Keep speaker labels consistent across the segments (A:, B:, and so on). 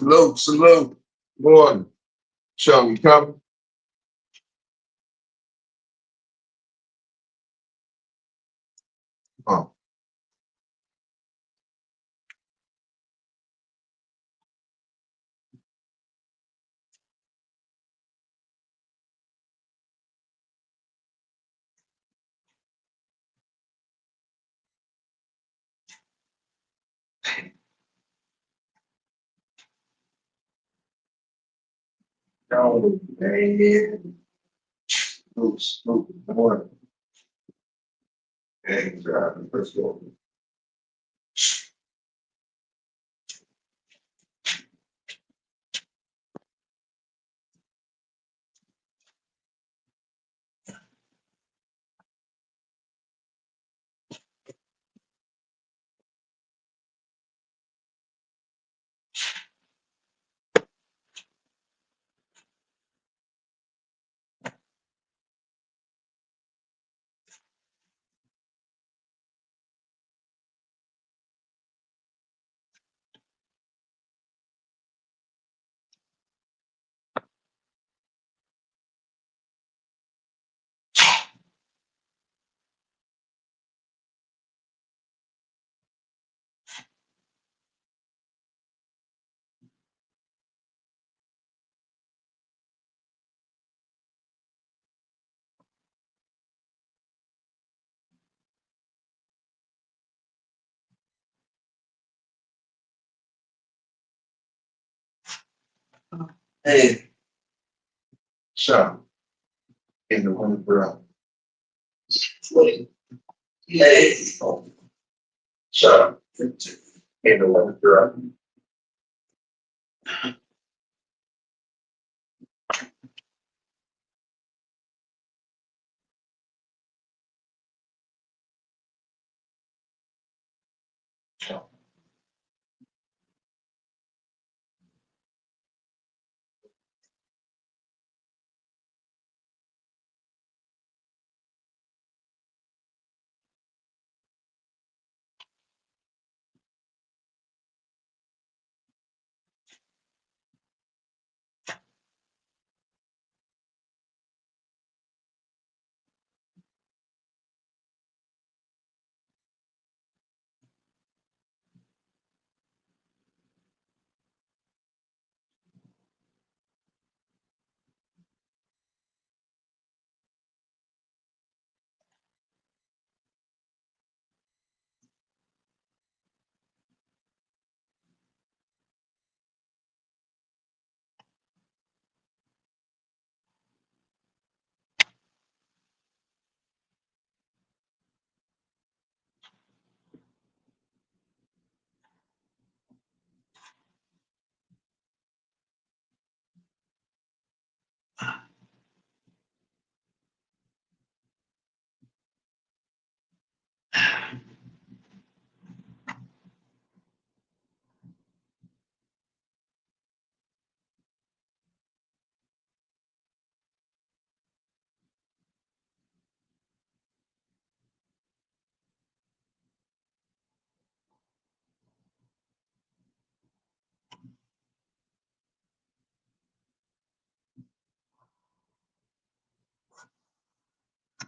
A: Salute, salute. Morning. Show you coming? Oh. No, man. Salute, salute. Morning. And let's go. Hey, Sean, in the one bro. Wait. Hey, Sean, in the one bro.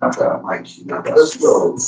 A: I got Mike. Let's go.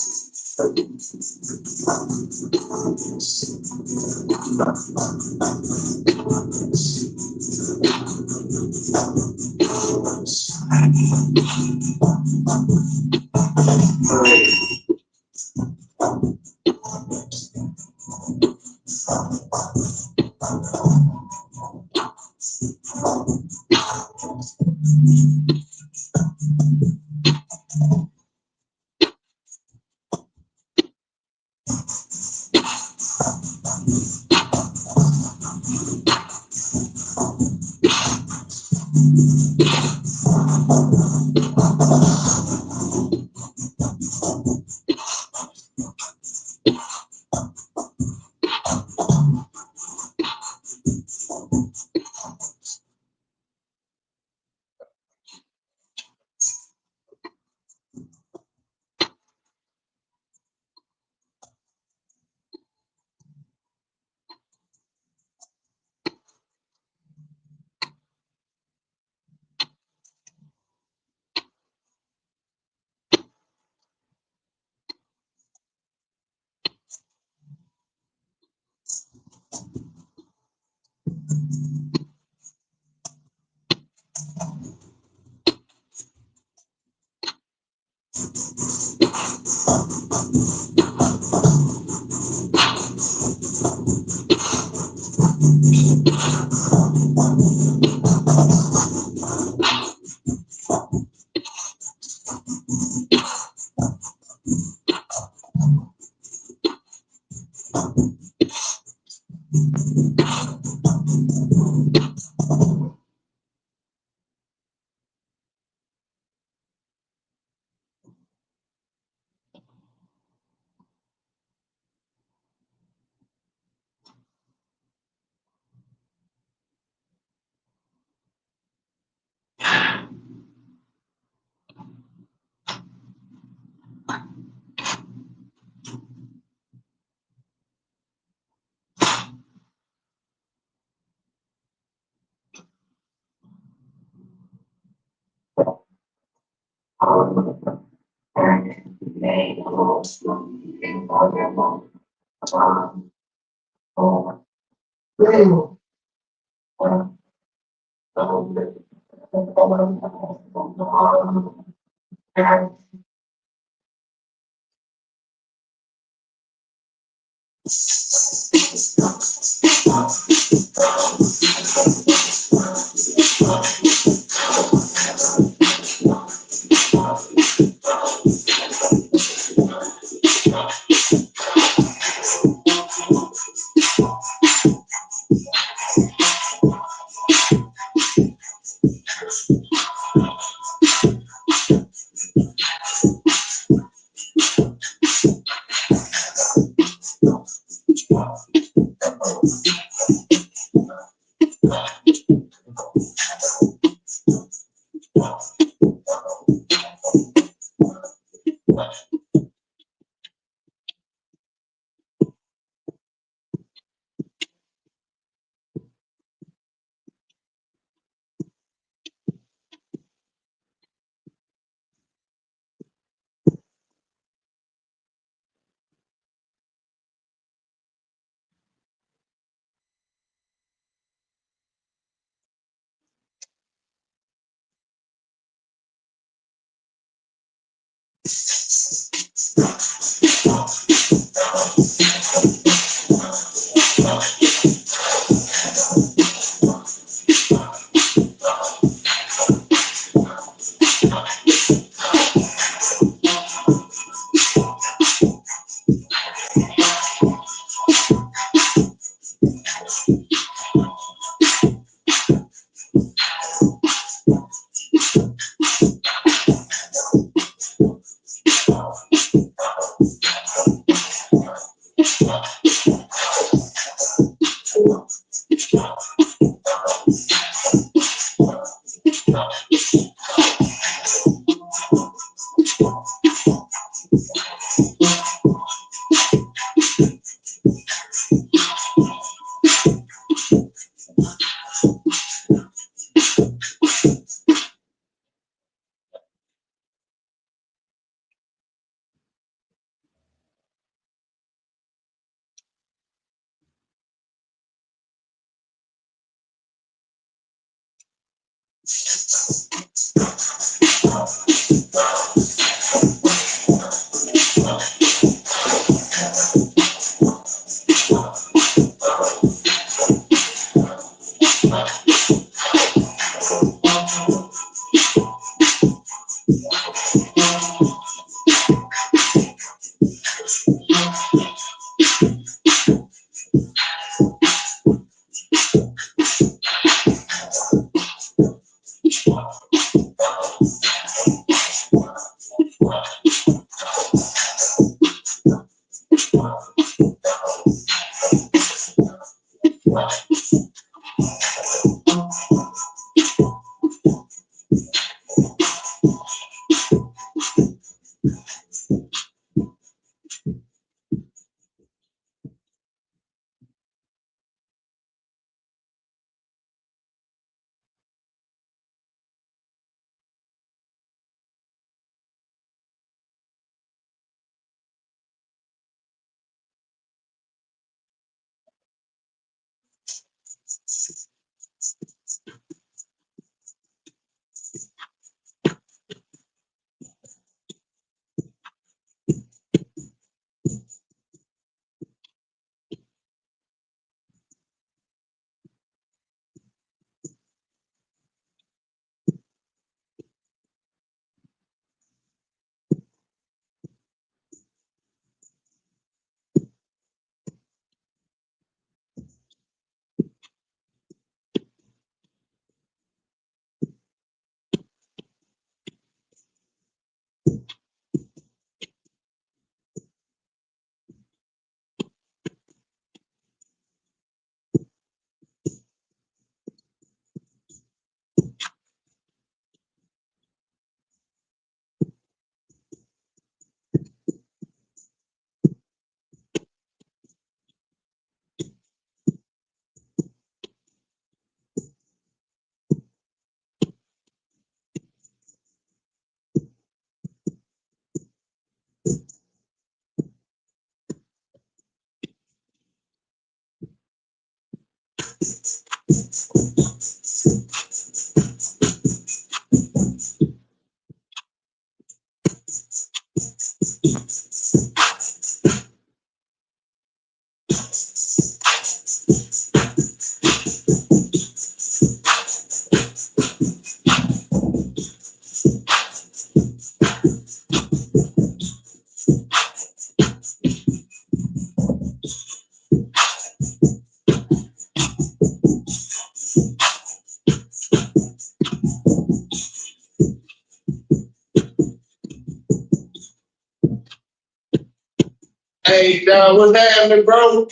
A: Hey, John, what's happening, bro?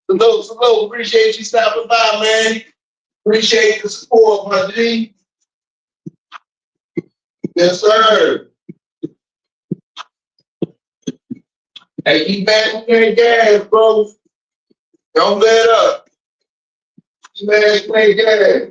A: Salute. Appreciate you stopping by, man. Appreciate the support, my G. Yes, sir. Hey, keep back in gas, bro. Don't let up. Keep back in gas.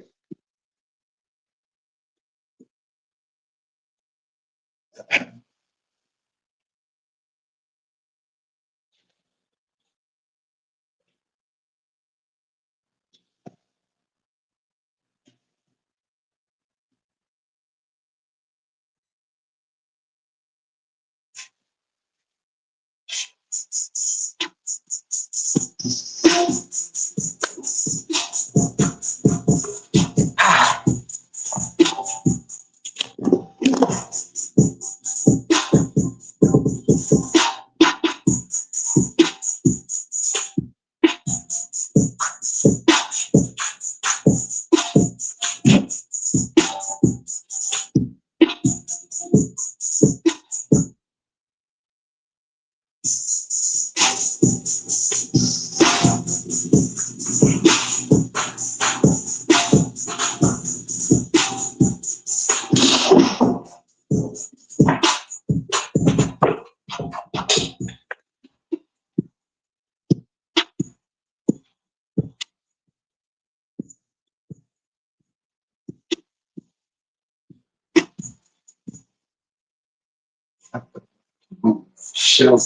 A: Sure.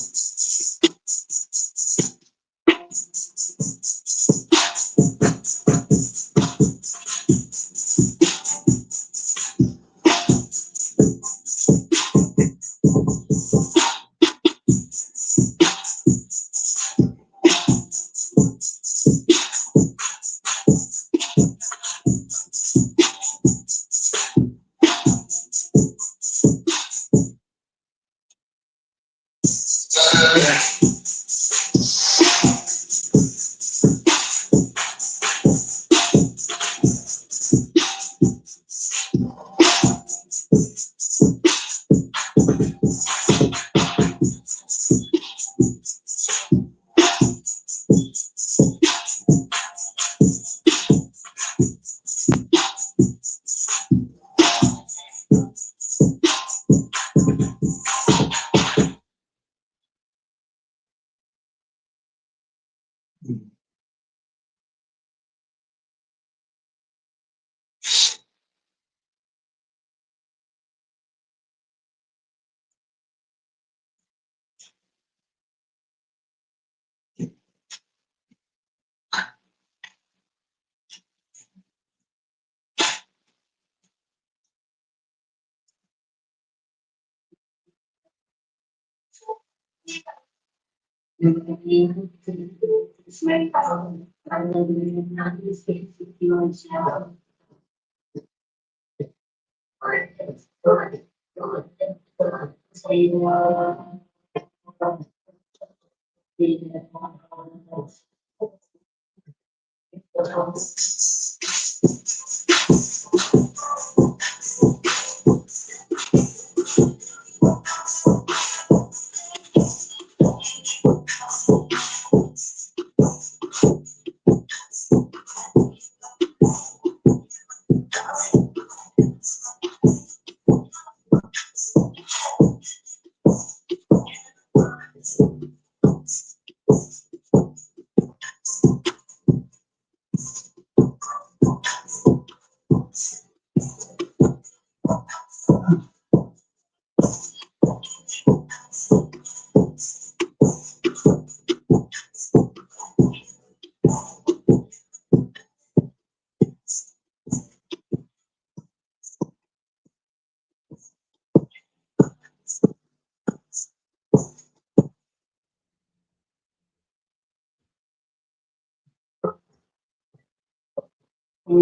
A: Hey,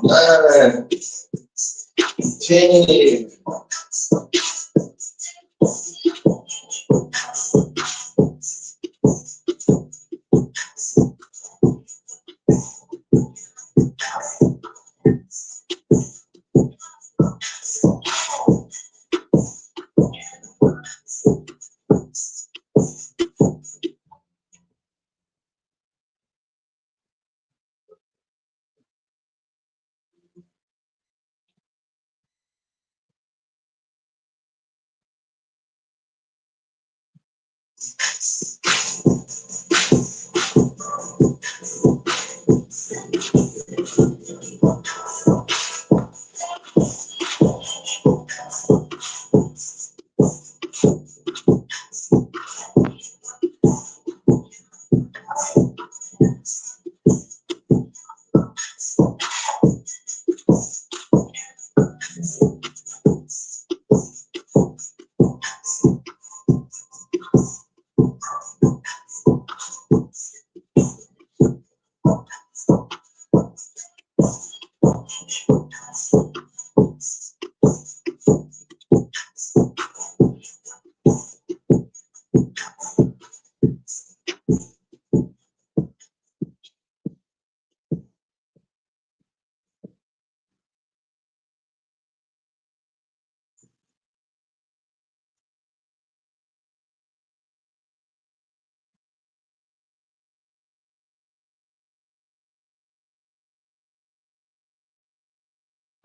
A: 9, 10.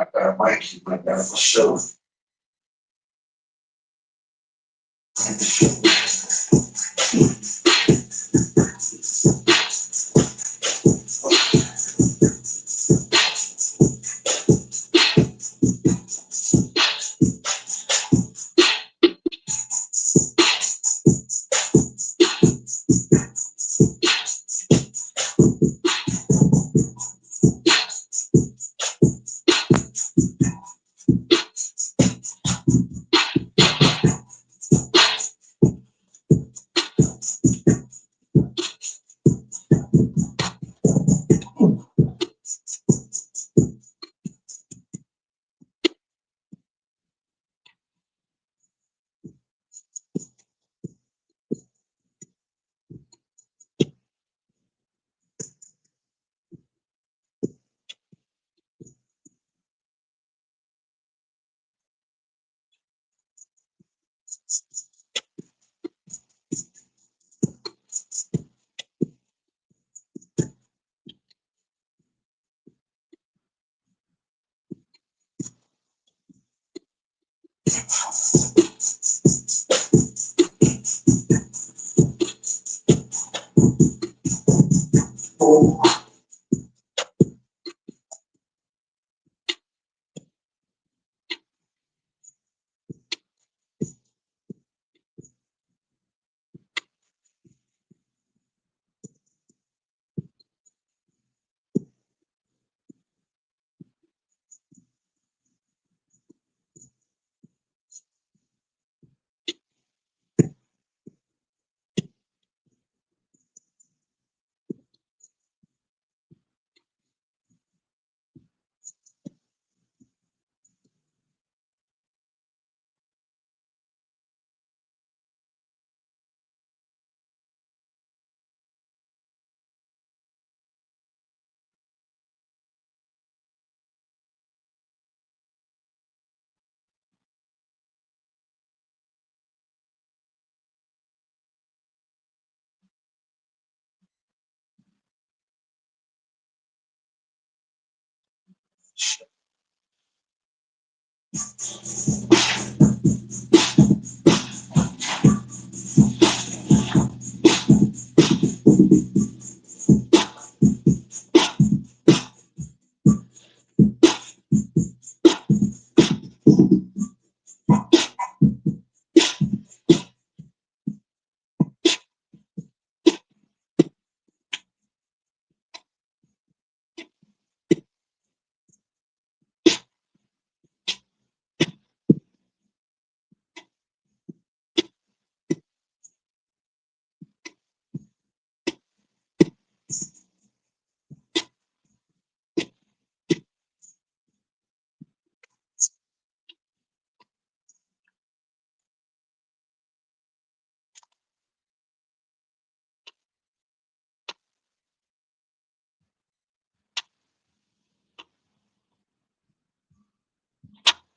A: I might keep my down for sure.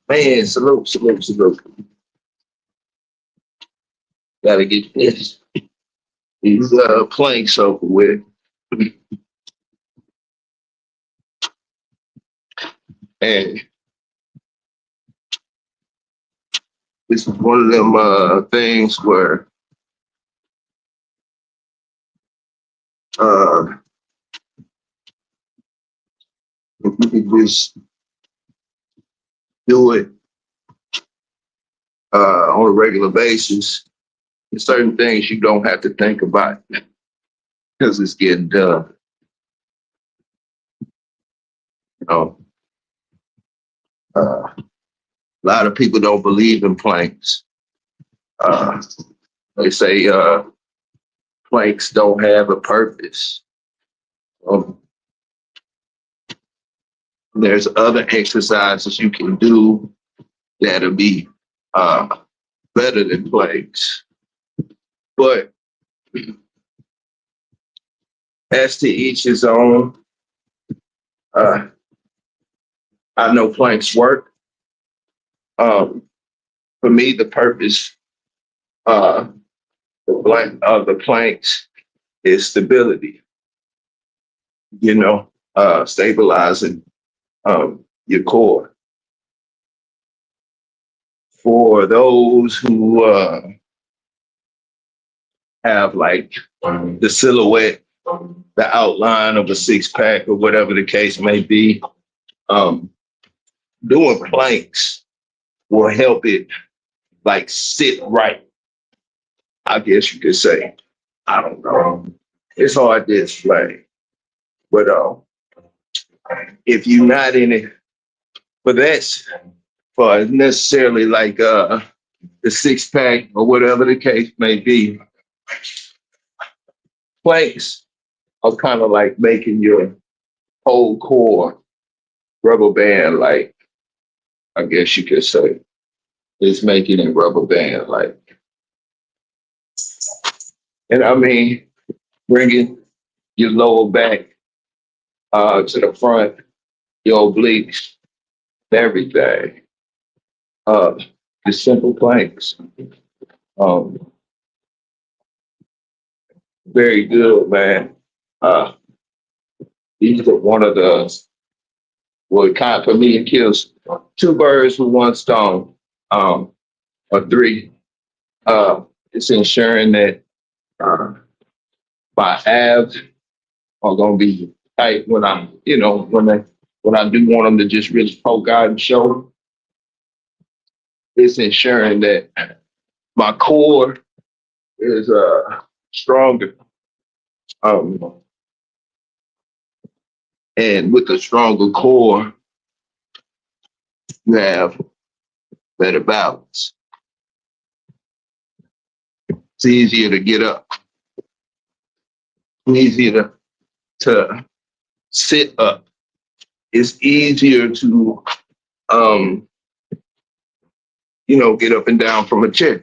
A: Man, salute, salute, salute. Gotta get these planks over with. And this is one of them things where uh, if you could just do it on a regular basis, there's certain things you don't have to think about because it's getting done. You know, a lot of people don't believe in planks. Uh, they say planks don't have a purpose. Um, there's other exercises you can do that'll be uh, better than planks. But as to each his own, uh, I know planks work. Um, for me, the purpose uh, of the planks is stability. You know, stabilizing your core. For those who have like the silhouette, the outline of a six pack or whatever the case may be, um, doing planks will help it like sit right. I guess you could say. I don't know. It's hard to explain, but if you're not in it for that, for necessarily like the six pack or whatever the case may be, planks are kind of like making your whole core rubber band, like I guess you could say. It's making it rubber band, like, and I mean, bringing your lower back to the front, your obliques, everything. Uh, the simple planks. Um, very good, man. Uh, these are one of the what kind for me it kills two birds with one stone, or three. It's ensuring that uh, my abs are gonna be tight when I'm, you know, when I do want them to just really poke out and show. It's ensuring that my core is stronger. Um, and with a stronger core, you have better balance. It's easier to get up, easier to sit up. It's easier to, um, you know, get up and down from a chair.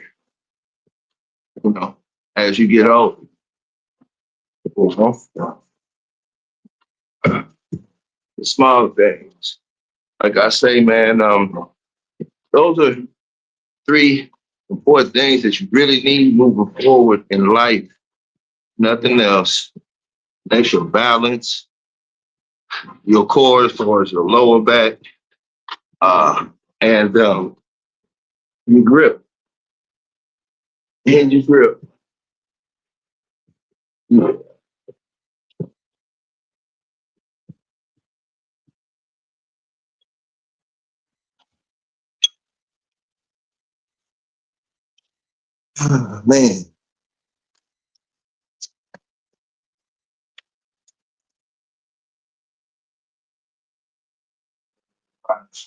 A: You know, as you get old, the small things. Like I say, man, those are three important things that you really need moving forward in life. Nothing else. That's your balance, your core as far as your lower back, uh, and your grip. And your grip. Man.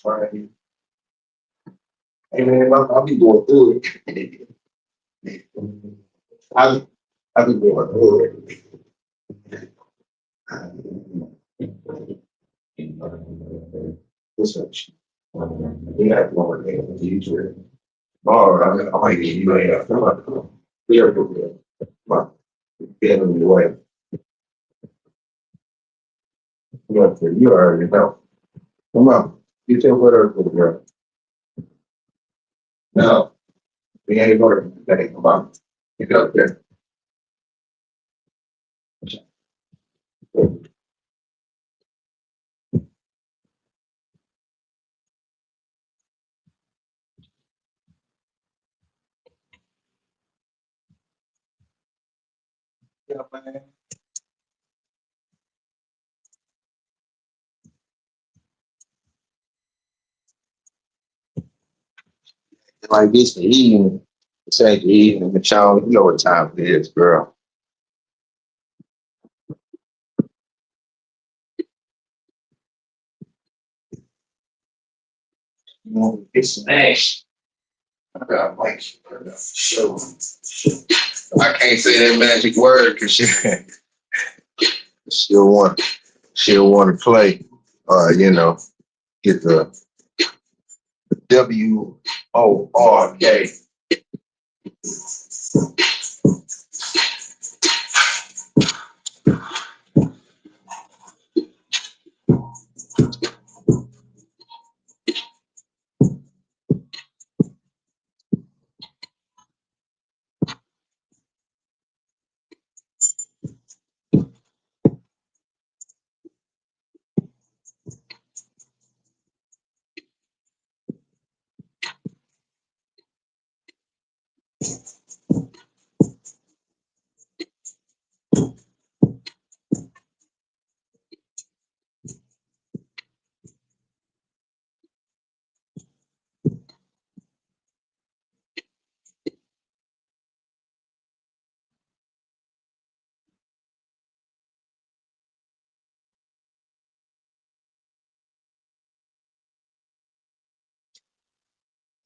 A: Right. Hey man, I'll be going through it. I'll be going through it. Research. We have more than the future. Oh, I might get you a come on. Here, come on. Get in the way. You already know. Come on. You take whatever for the girl. No, we ain't going to that. Come on. Get up there. Yeah, man. Like this the evening. It's ain't the evening, Michelle. You know what time it is, girl. You know, it's smashed. I got like show. I can't say that magic word because she'll want to play. You know, get the WORK.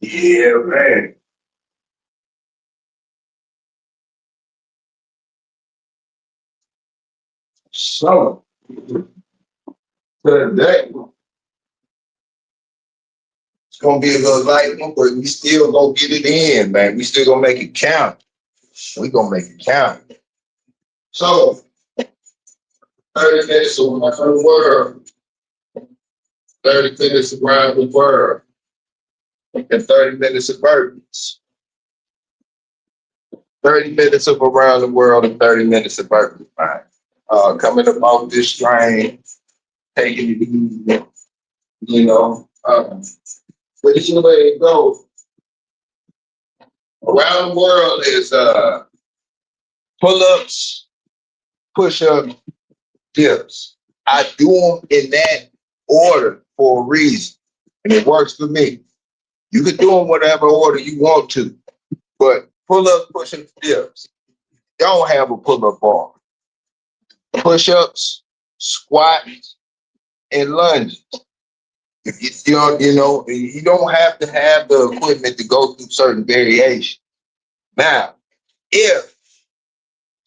A: Yeah, man. So today it's gonna be a little light one, but we still gonna get it in, man. We still gonna make it count. We gonna make it count. So 30 minutes around the world, 30 minutes around the world, and 30 minutes of burpees. 30 minutes of around the world and 30 minutes of burpees. Right. Coming up off this train, taking it easy, you know. But it's the way it goes. Around the world is pull-ups, push-ups, dips. I do them in that order for a reason, and it works for me. You can do them whatever order you want to, but pull-ups, push-ups, dips. Don't have a pull-up bar. Push-ups, squats, and lunges. If you don't have to have the equipment to go through certain variations. Now, if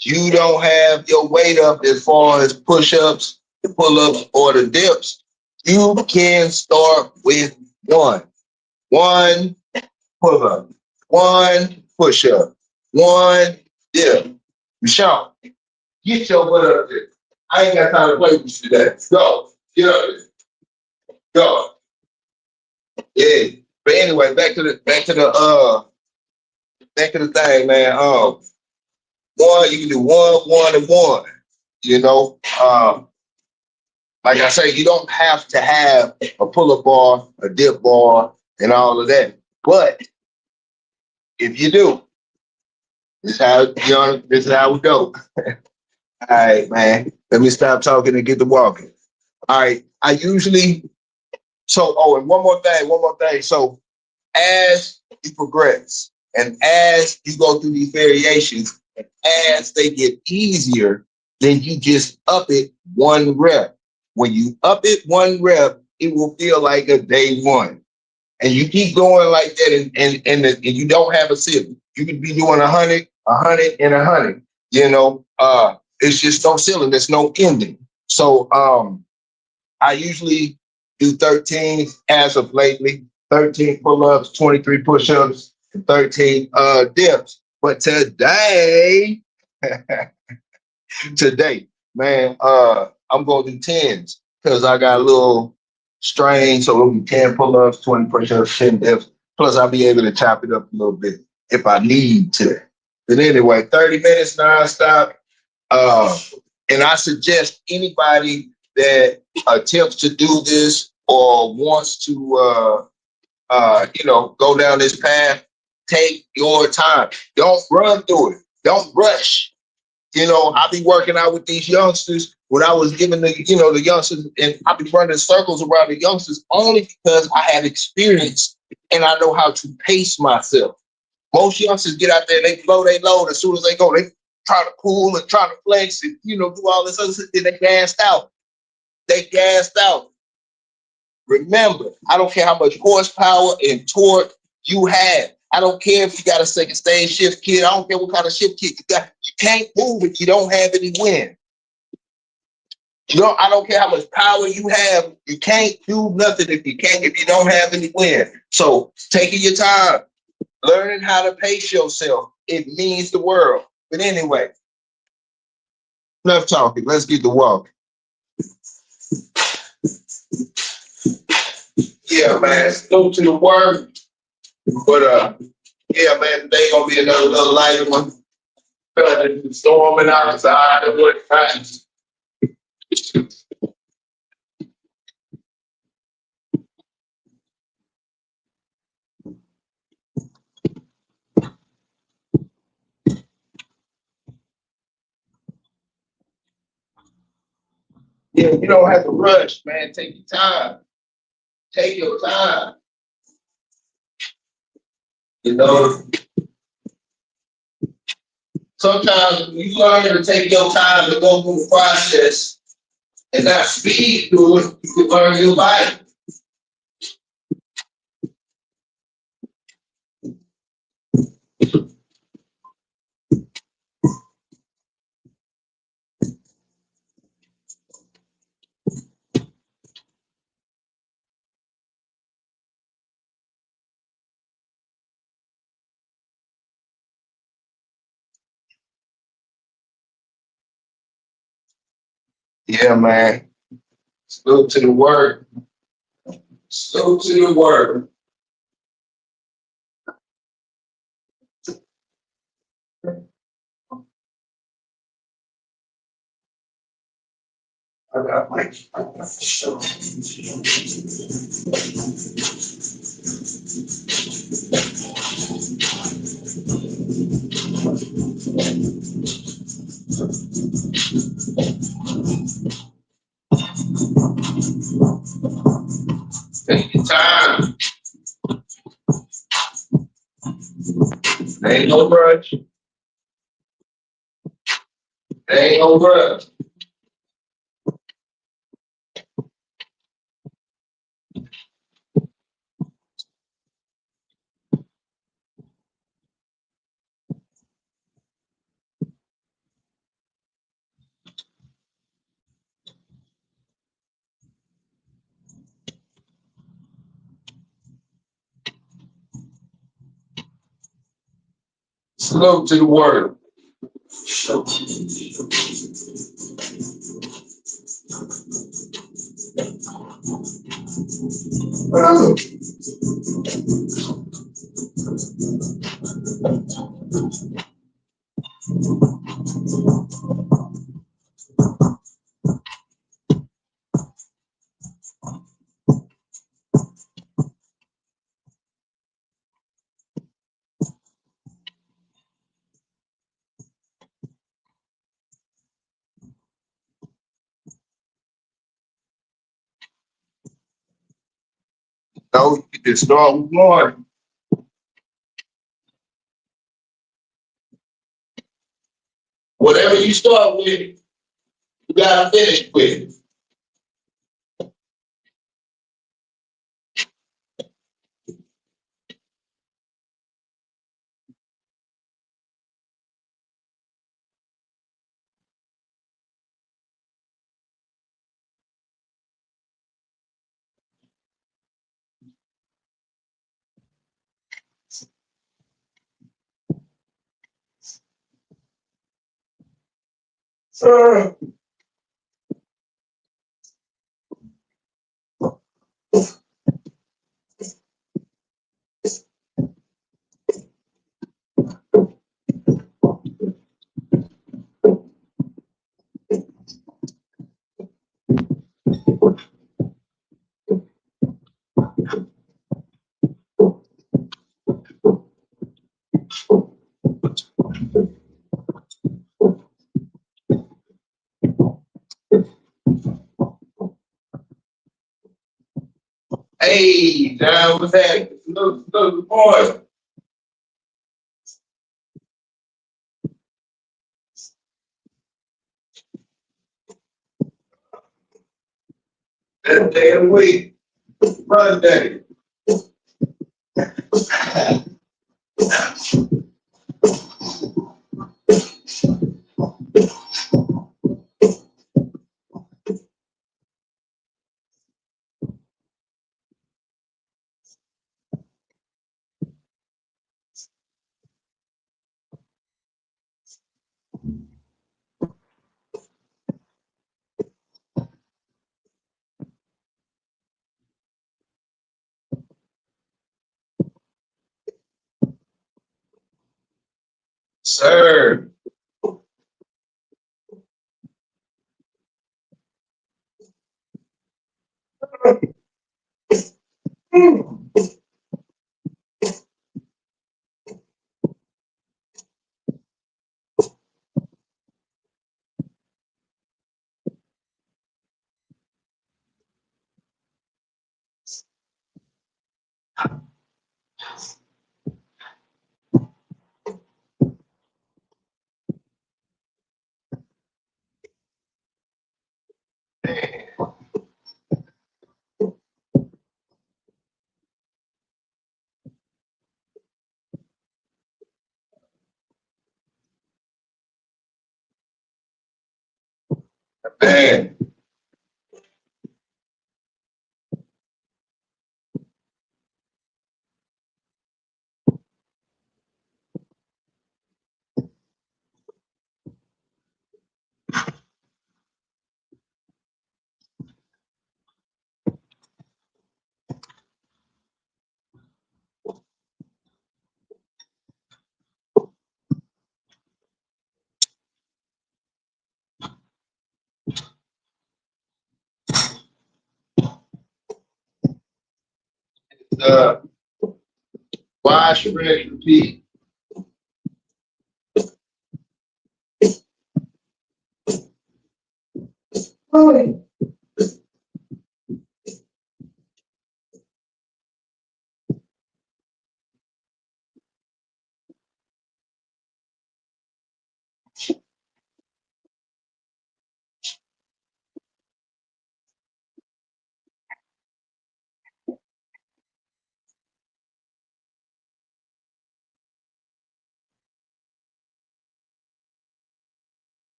A: you don't have your weight up as far as push-ups, the pull-ups, or the dips, you can start with one. One pull-up, one push-up, one dip. Michelle, get your butt up there. I ain't got time to play with you today. Go. Get up there. Go. Yeah. But anyway, back to the thing, man. One, you can do one, and one. You know, like I say, you don't have to have a pull-up bar, a dip bar, and all of that. But if you do, this is how we go. All right, man. Let me stop talking and get to walking. All right. I usually and one more thing. So as you progress and as you go through these variations, and as they get easier, then you just up it one rep. When you up it one rep, it will feel like a day one. And you keep going like that, and you don't have a ceiling. You could be doing 100, 100, and 100. It's just no ceiling. There's no ending. So I usually do 13 as of lately, 13 pull-ups, 23 push-ups, and 13 dips. But today, man, I'm gonna do tens because I got a little strain. So it'll be 10 pull-ups, 20 push-ups, 10 dips. Plus, I'll be able to chop it up a little bit if I need to. But anyway, 30 minutes nonstop. Uh, and I suggest anybody that attempts to do this or wants to, go down this path, take your time. Don't run through it. Don't rush. I be working out with these youngsters when I was giving the youngsters, and I be running circles around the youngsters only because I have experience and I know how to pace myself. Most youngsters get out there, they blow they load as soon as they go. They try to pull and try to flex and do all this other stuff. Then they gassed out. They gassed out. Remember, I don't care how much horsepower and torque you have. I don't care if you got a second stage shift kit. I don't care what kind of shift kit you got. You can't move if you don't have any wind. I don't care how much power you have. You can't do nothing if you don't have any wind. So taking your time, learning how to pace yourself, it means the world. But anyway, enough talking. Let's get to walking. Yeah, man. Go to the work. But yeah, man, today gonna be another little lighter one. It's storming outside and what times. Yeah, you don't have to rush, man. Take your time. Take your time. You know, sometimes you learn to take your time to go through the process and not speed through it. You can learn your life. Yeah, man. Salute to the word. Salute to the word. I got my show. Take your time. There ain't no rush. There ain't no rush. Salute to the word. No, you can start with one. Whatever you start with, you gotta finish with. Hey, John, what's that? Look, boy. That damn week. Run day. Sir. Man. Uh, wash, rinse, repeat.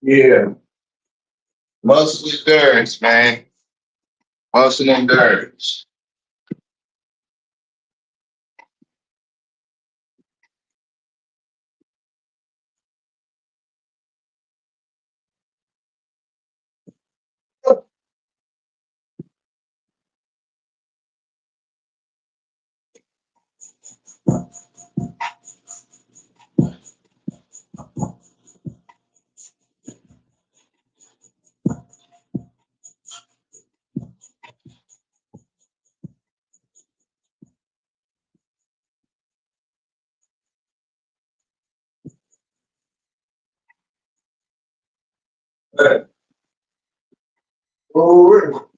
A: Yeah. Muscle endurance, man. Muscle endurance. Oh,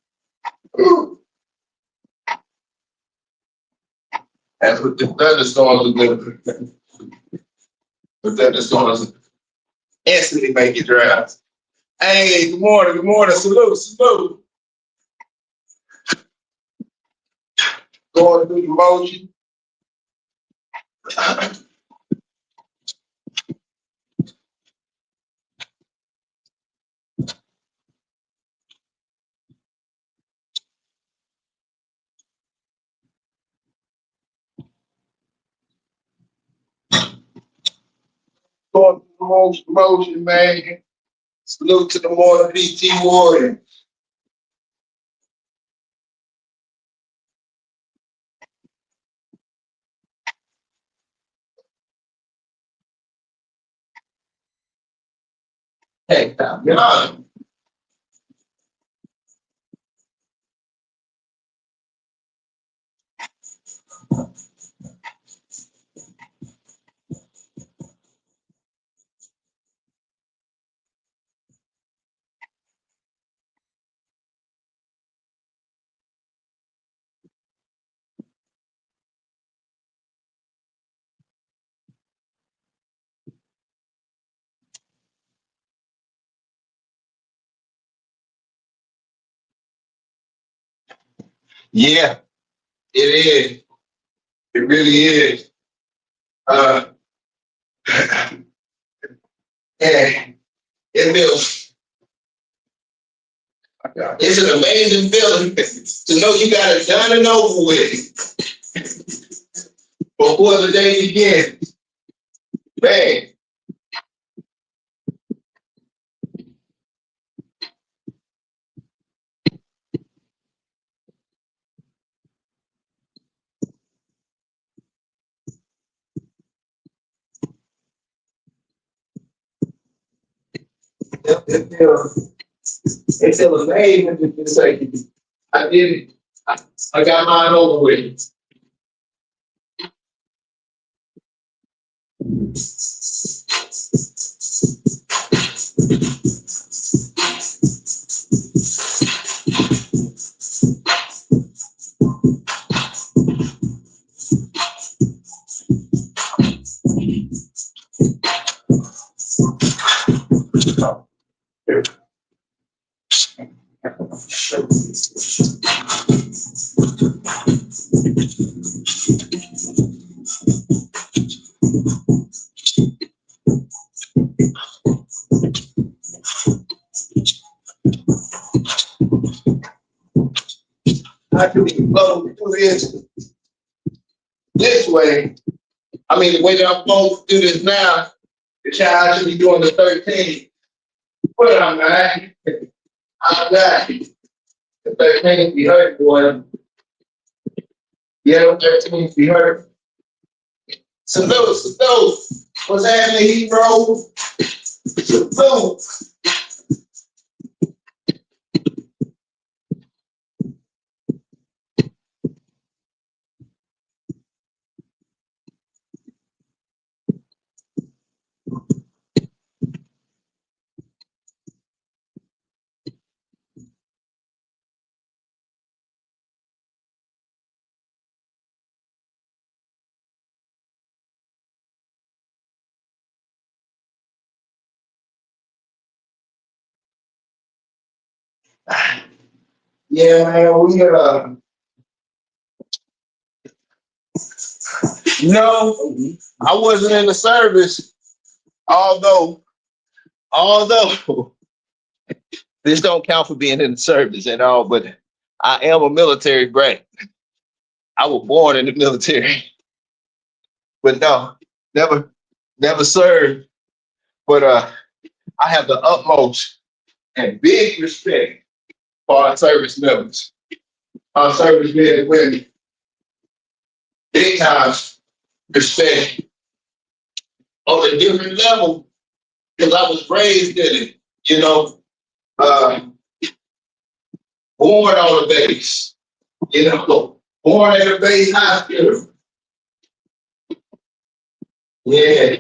A: that's what the thunderstorms are doing. The thunderstorms instantly make you dry. Hey, good morning, salute. Going through the motion. Going through the motion, man. Salute to the morning PT warrior. Hey, yeah. Yeah, it is. It really is. Uh, yeah, it feels. It's an amazing feeling to know you got it done and over with before the day begins. Man, it feels. It feels amazing to say I did it. I got mine over with. I can flow through this way. I mean, the way that I'm supposed to do this now, the child should be doing the 13. But I'm not. I'm not. The 13 be hurt, boy. Yeah, the 13 be hurt. Salute. What's happening, hero? Salute. Yeah, man, no, I wasn't in the service, although this don't count for being in the service at all, but I am a military brat. I was born in the military, but no, never, never served. But I have the utmost and big respect for our service members, our service men and women. Big time respect on a different level because I was raised in it, you know, uh, born on a base, born at a base hospital. Yeah,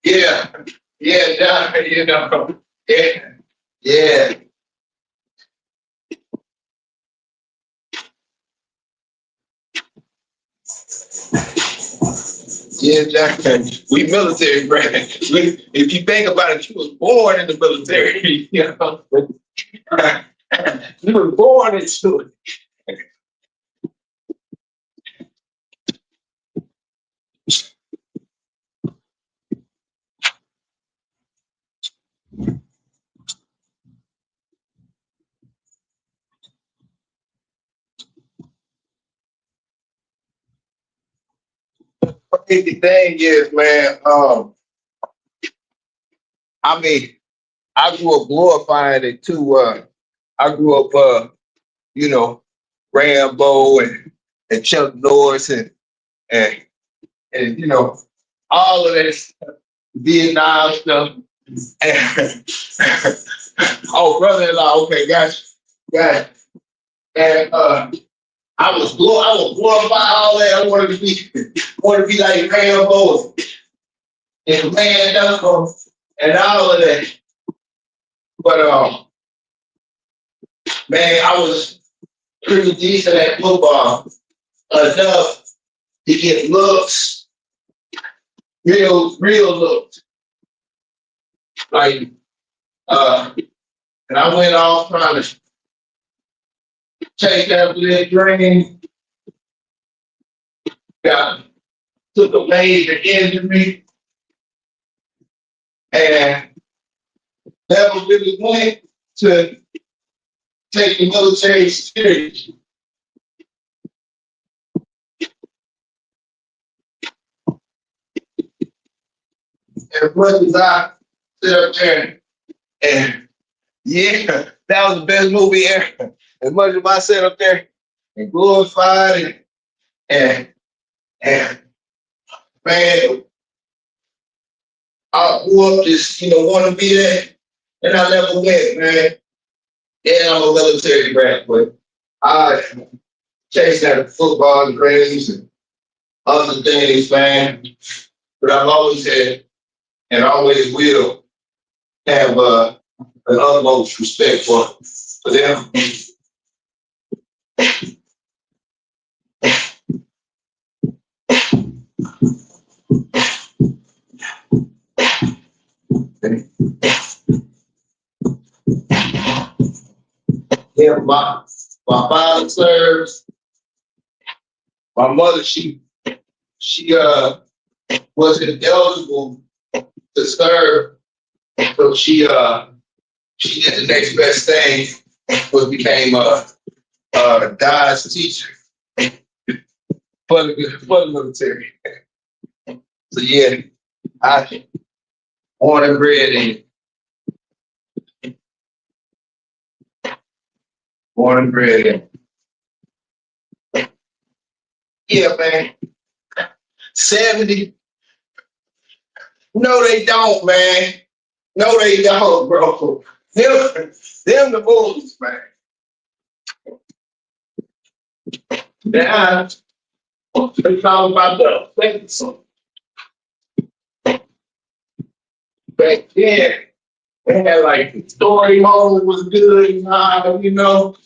A: yeah, yeah, John, yeah, yeah, yeah, John. We military, Brad. If you think about it, you was born in the military, you were born into it. The thing is, man, I mean, I grew up glorifying it too. I grew up, you know, Rambo and Chuck Norris and and you know all of this Vietnam stuff. And oh, brother-in-law, okay, got and I was blown by all that. I wanted to be like Rambo and Man Up and all of that. But man, I was pretty decent at football enough to get looks, real looks. Like and I went off trying to chase after that dream. Got took a major injury and never really went to take the military seriously. As much as I sit up there and yeah, that was the best movie ever. As much as I sit up there and glorified and man, I grew up just want to be there, and I never went, man. Yeah, I'm a military brat, but I chased after football dreams and other things, man. But I've always had and always will have an utmost respect for them. Yeah, my father serves. My mother, she wasn't eligible to serve, so she did the next best thing, was became a Dodge teacher for the military. So yeah, I born and bred in born and bred in. Yeah, man. 70. No, they don't, man. No, they don't, bro. Them the bullies, man. Now, it's all about the things. Back then, they had like story mode was good, you know.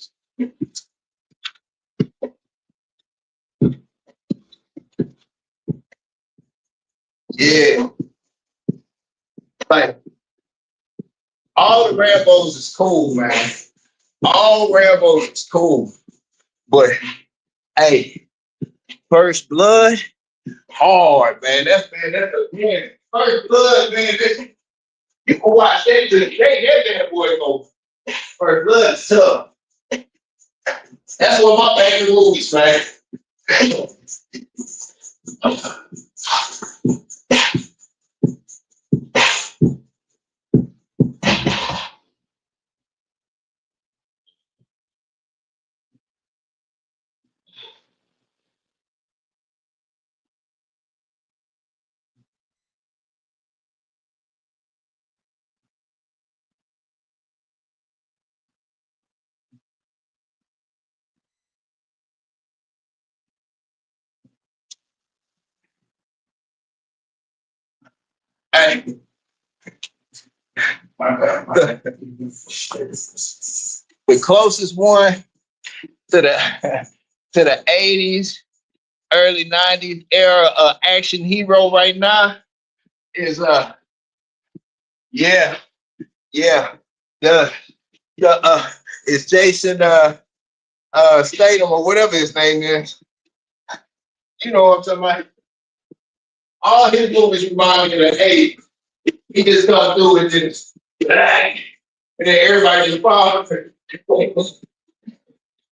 A: Yeah, like all the Rambos is cool, man. All Rambos is cool, but hey, First Blood, hard, man. That's man. First Blood, man. You can watch that to the day. That boy go. First Blood is tough. That's one of my favorite movies, man. Hey, the closest one to the 80s, early 90s era action hero right now is yeah, yeah. The it's Jason Statham or whatever his name is. You know what I'm talking about? All his movies remind me of the 80s. He just come through and just and then everybody just falls.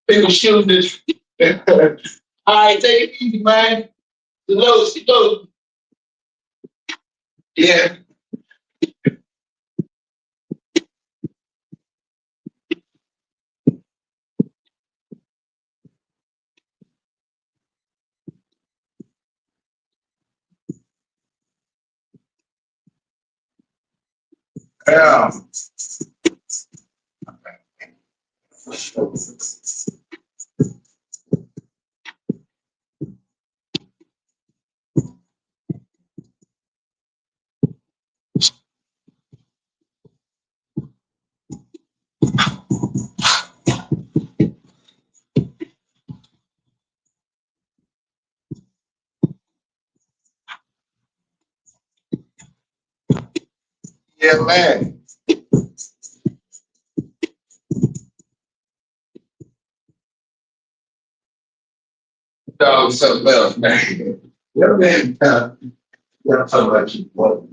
A: People shooting this. All right, take it easy, man. Slow. Yeah. Yeah. Yeah, man. No, something else, man. Yeah, man. Yeah, talking about you. What?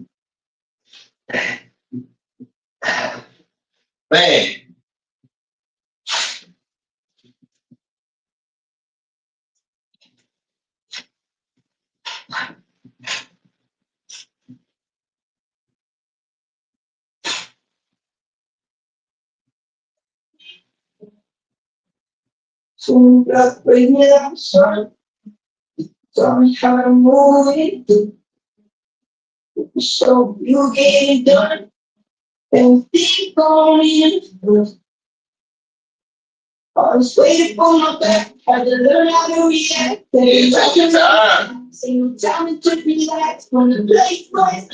A: Man. So just bring it outside. Tell me how to move it. So you get it done. And think on it. I was waiting for my back. Had to learn how to react. Then time. Single time it took me relax from the late night.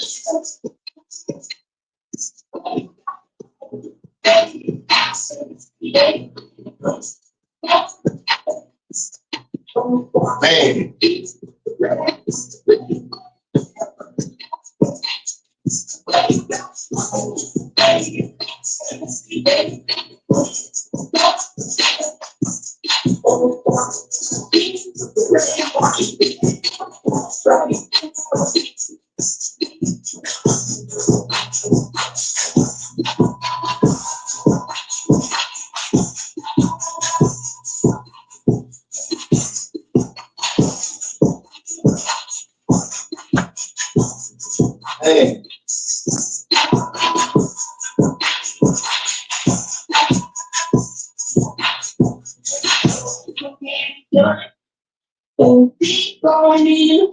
A: Man. Hey. And think on it.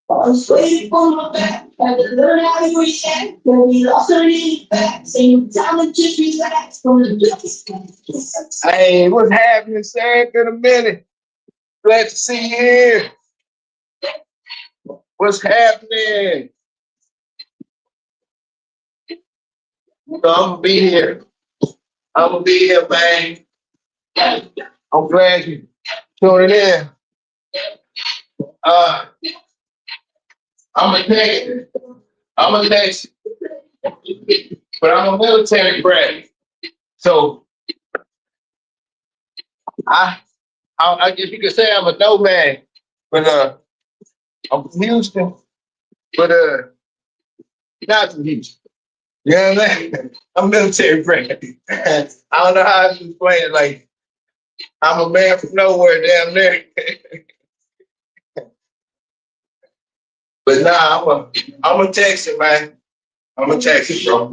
A: I was waiting for my back. Had to learn how to react. When we lost our need back. Same time and just relax from the distance. Hey, what's happening, sir? It's been a minute. Glad to see you here. What's happening? I'm gonna be here. I'm gonna be here, man. I'm glad you tuning in. Uh, I'm a text. I'm a text, but I'm a military brat. So I, I guess you could say I'm a nomad. But I'm from Houston, but not from Houston. You know what I mean? I'm military brat. I don't know how to explain it. Like I'm a man from nowhere, damn near. But nah, I'm a Texan, man. I'm a Texan, bro.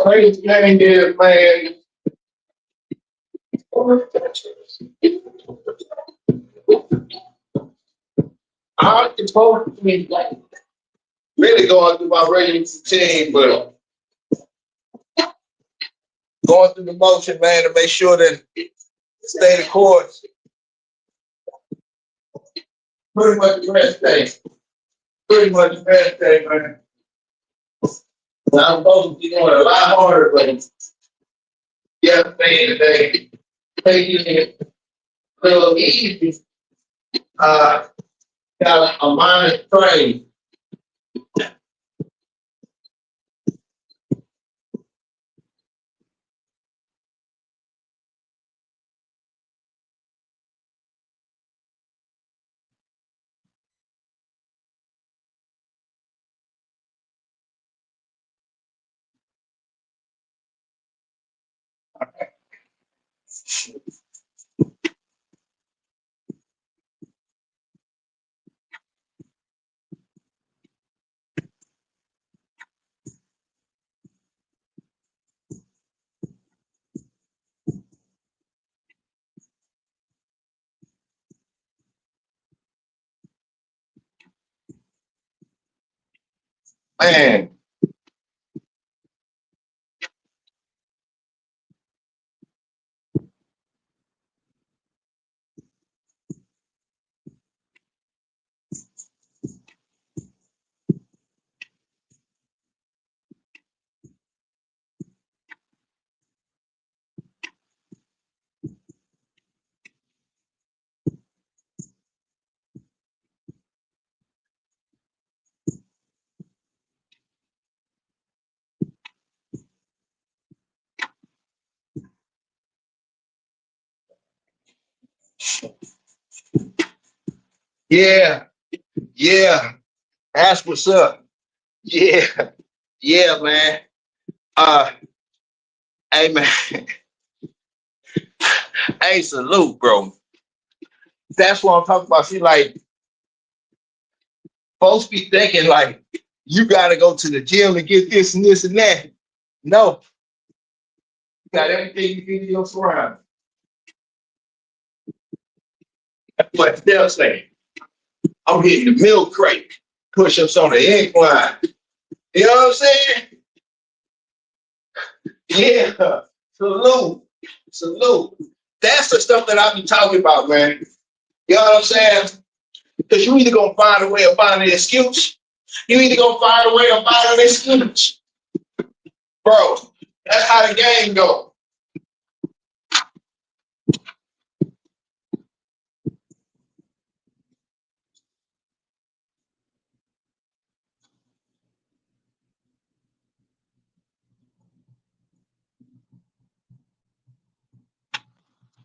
A: Crazy thing is, man, I'm supposed to be like really going through my regular routine, but going through the motion, man, to make sure that stay the course. Pretty much the rest day. Pretty much the rest day, man. I'm supposed to be doing a lot harder, but yesterday today, taking it a little easy. Uh, got a minus trade. Man, yeah, yeah. That's what's up. Yeah, yeah, man. Uh, hey, man. Hey, salute, bro. That's what I'm talking about. See, like, folks be thinking, like, you got to go to the gym and get this and this and that. No, you got everything you need in your surroundings. But they'll say, I'm hitting the milk crate, push ups on the incline. You know what I'm saying? Yeah. Salute. Salute. That's the stuff that I be talking about, man. You know what I'm saying? Because you either gonna find a way of finding an excuse. You either gonna find a way of finding an excuse. Bro, that's how the game goes.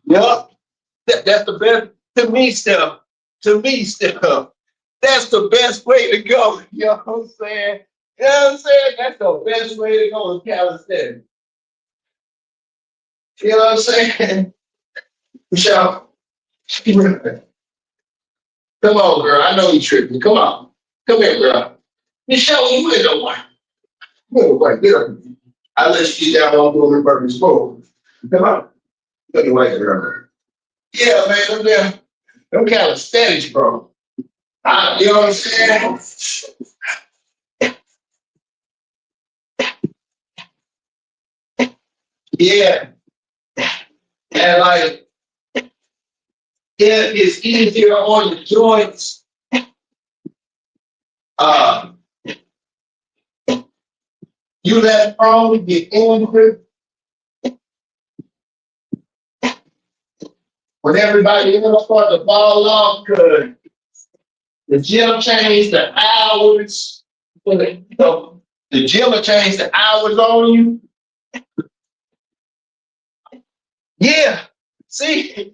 A: Yup. That's the best to me stuff. To me stuff. That's the best way to go. You know what I'm saying? You know what I'm saying? That's the best way to go in calisthenics. You know what I'm saying? Michelle, come on, girl. I know you tripping. Come on. Come here, girl. Michelle, you ain't no one. Move, right, get up. I let you down while I'm doing the burpees. Move. Come on. Let me right there. Yeah, man, them calisthenics, bro. You know what I'm saying? Yeah. And like, yeah, it's easier on the joints. Uh, you let prone get injured when everybody else start to fall off because the gym changed the hours. The gym will change the hours on you. Yeah. See,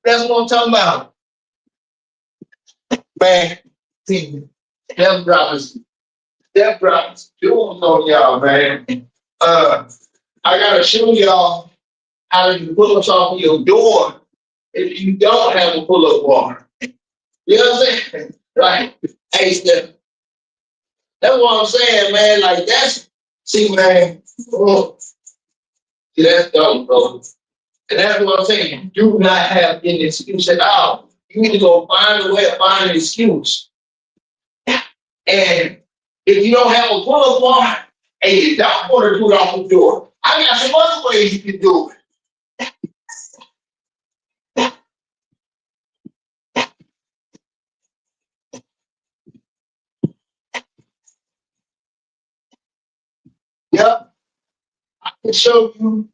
A: that's what I'm talking about. Man, see, Steph dropping jewels on y'all, man. Uh, I gotta show y'all how to do pull-ups off of your door if you don't have a pull-up bar. You know what I'm saying? Like, hey, Steph, that's what I'm saying, man. Like, see, man, oh, see, that's dumb, bro. And that's what I'm saying. You do not have any excuse at all. You need to go find a way to find an excuse. And if you don't have a pull-up bar and you don't want to do it off the door, I got some other ways you can do it. Yep. I can show you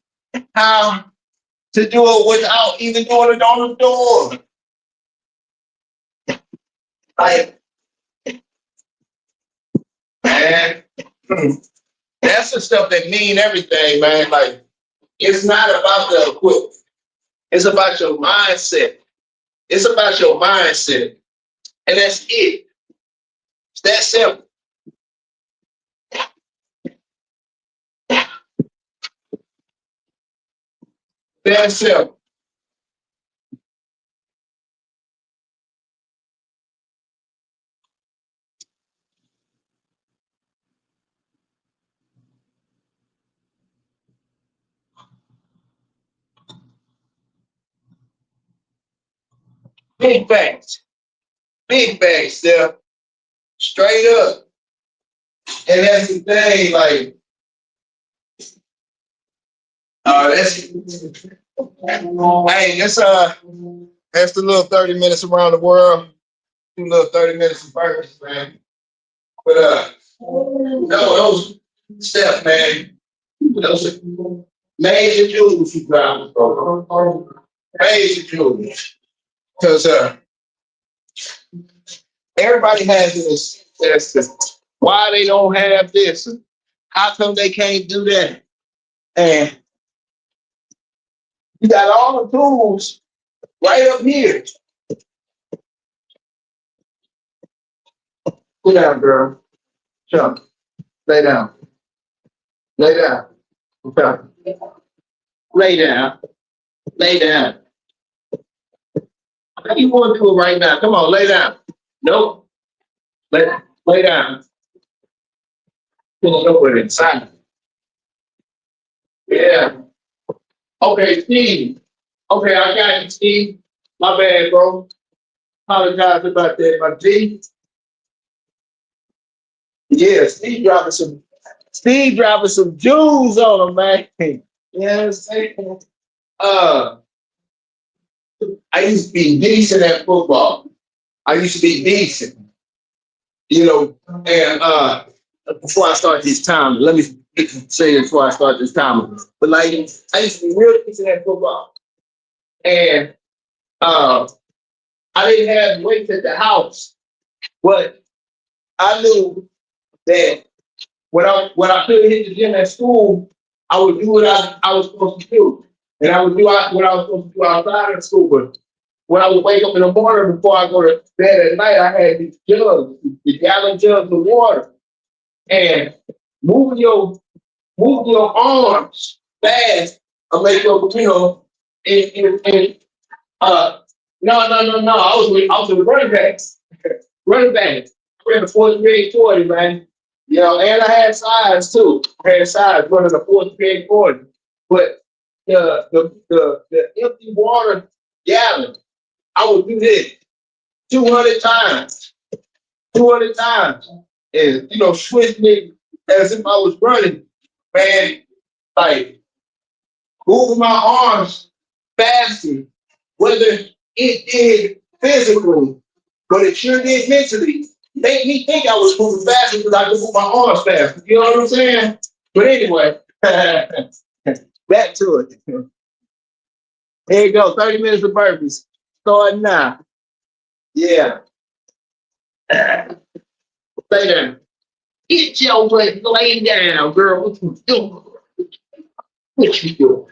A: how to do it without even doing it on the door. Like, man, that's the stuff that mean everything, man. Like, it's not about the equipment. It's about your mindset. It's about your mindset. And that's it. It's that simple. That simple. Big facts. Big facts, Steph. Straight up. And that's the thing, like, that's hey, that's the little 30 minutes around the world, two little 30 minutes of purpose, man. But no, those Steph, man, those major jewels you got, major jewels. Because everybody has this, why they don't have this, how come they can't do that? And you got all the tools right up here. Sit down, girl. Jump. Lay down. Lay down. Okay. Lay down. Lay down. How you want to do it right now? Come on, lay down. Nope. Lay down. Pull it over inside. Yeah. Okay, Steve. Okay, I got you, Steve. My bad, bro. Apologize about that, my G. Yeah, Steve dropping some jewels on him, man. You know what I'm saying? Uh, I used to be decent at football. I used to be decent, you know, and before I start this time, let me say it before I start this time. But like I used to be real decent at football. And I didn't have weights at the house, but I knew that when I couldn't hit the gym at school, I would do what I was supposed to do. And I would do what I was supposed to do outside of school. But when I would wake up in the morning before I go to bed at night, I had these jugs, the gallon jugs of water. And moving your arms fast will make and no. I was a running back. Running back. I ran a 4.3 40, man. You know, and I had size too. I had size running a 4.3 40. But the empty water gallon, I would do this 200 times. 200 times. And switch me as if I was running, man, like moving my arms faster, whether it did physically, but it sure did mentally. Made me think I was moving faster because I could move my arms faster. You know what I'm saying? But anyway, back to it. Here you go, 30 minutes of burpees. Starting now. Yeah. Stay down. Get your butt lay down, girl. What you doing? What you doing?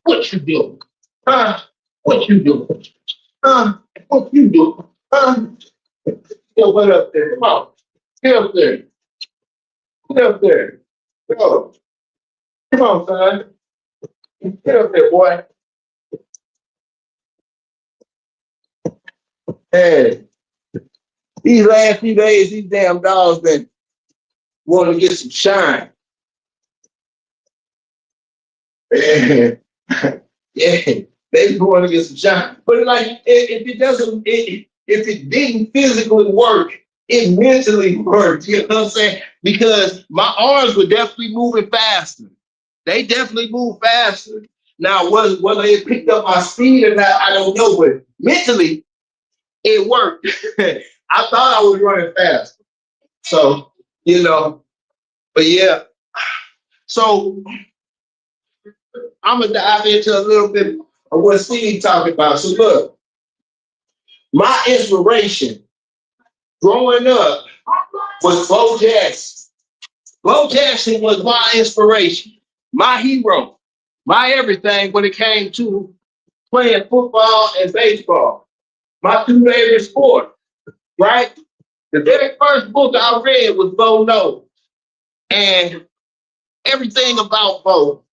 A: What you doing? Huh? What you doing? Huh? What you doing? Huh? Yo, what up there? Come on. Get up there. Get up there. Go. Come on, son. Get up there, boy. Hey, these last few days, these damn dogs been wanting to get some shine. Yeah, yeah, they want to get some shine. But like, if it didn't physically work, it mentally worked. You know what I'm saying? Because my arms were definitely moving faster. They definitely move faster. Now, whether it picked up my speed or not, I don't know. But mentally, it worked. I thought I was running fast. So, but yeah. So I'm gonna dive into a little bit of what Steve talking about. So look, my inspiration growing up was Bo Jackson. Bo Jackson was my inspiration, my hero, my everything when it came to playing football and baseball. My two favorite sports, right? The very first book I read was Bo Knows. And everything about Bo,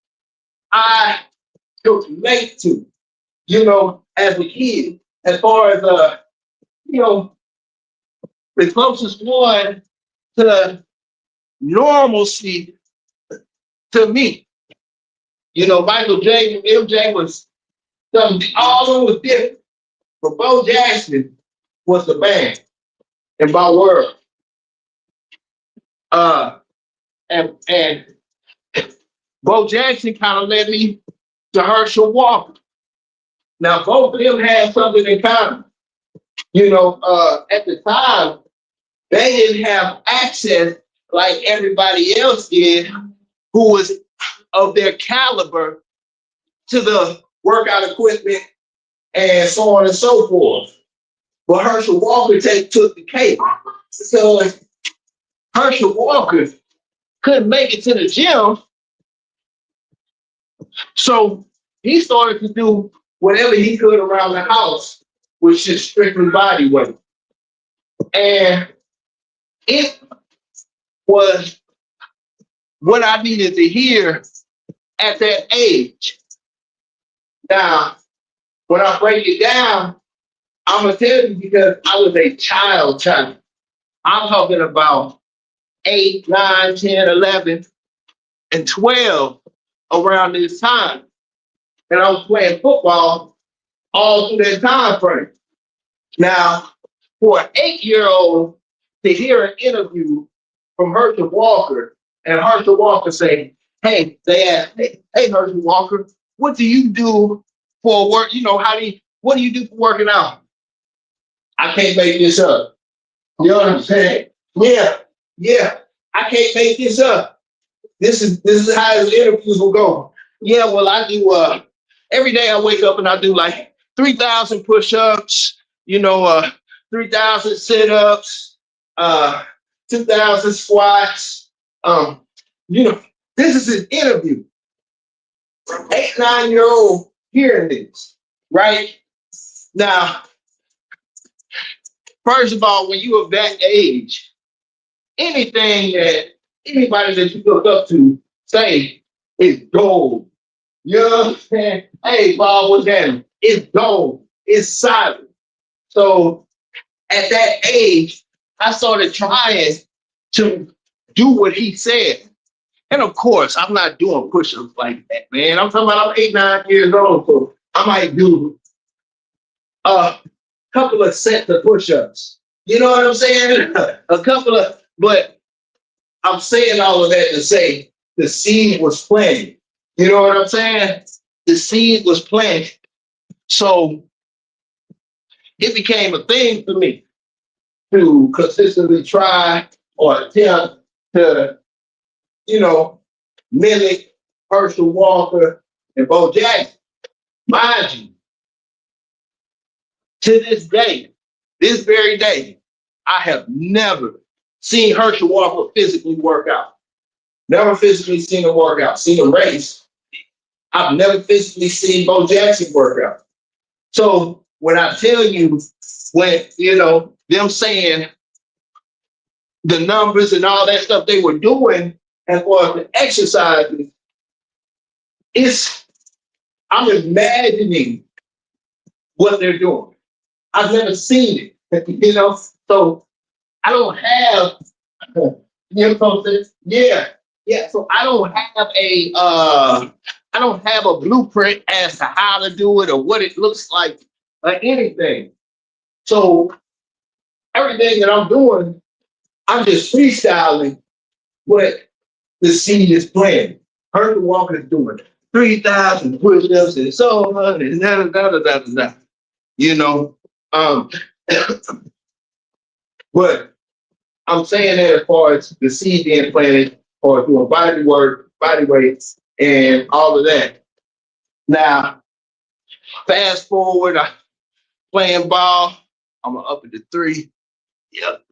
A: I could relate to, as a kid, as far as you know, the closest one to normalcy to me. Michael J. MJ was something, all of them was different. But Bo Jackson was the man in my world. And Bo Jackson kind of led me to Herschel Walker. Now, both of them had something in common. At the time, they didn't have access like everybody else did who was of their caliber to the workout equipment and so on and so forth. But Herschel Walker took the cake. So Herschel Walker couldn't make it to the gym. So he started to do whatever he could around the house, which is strictly body weight. And it was what I needed to hear at that age. Now, when I break it down, I'm going to tell you because I was a child. I'm talking about 8, 9, 10, 11, and 12 around this time. And I was playing football all through that time frame. Now, for an 8-year-old to hear an interview from Herschel Walker and Herschel Walker say, hey, they asked, hey, Herschel Walker, what do you do for work? What do you do for working out? I can't make this up. You know what I'm saying? Yeah, I can't make this up. This is how the interviews will go. Yeah, well, I do every day I wake up and I do like 3,000 push-ups, 3,000 sit-ups, 2,000 squats. This is an interview. 8, 9-year-old hearing this, right? Now, first of all, when you're of that age, anything that anybody that you look up to say is gold. You know what I'm saying? Hey, Bob, what's that? It's gold. It's solid. So at that age, I started trying to do what he said. And of course, I'm not doing push-ups like that, man. I'm talking about I'm 8, 9 years old, so I might do a couple of sets of push-ups. You know what I'm saying? But I'm saying all of that to say the seed was planted. You know what I'm saying? The seed was planted. So it became a thing for me to consistently try or attempt to, mimic Herschel Walker and Bo Jackson. Mind you, to this day, this very day, I have never seen Herschel Walker physically work out. Never physically seen him work out. Seen him race. I've never physically seen Bo Jackson work out. So when I tell you, when, them saying the numbers and all that stuff they were doing as far as the exercises, I'm imagining what they're doing. I've never seen it, so I don't have, yeah. So I don't have a blueprint as to how to do it or what it looks like or anything. So everything that I'm doing, I'm just freestyling what the seed is planting. Herschel Walker is doing 3,000 push-ups and so on and da. But I'm saying that as far as the seed being planted or doing body work, body weights, and all of that. Now, fast forward, I'm playing ball. I'm up at the 3. Yep.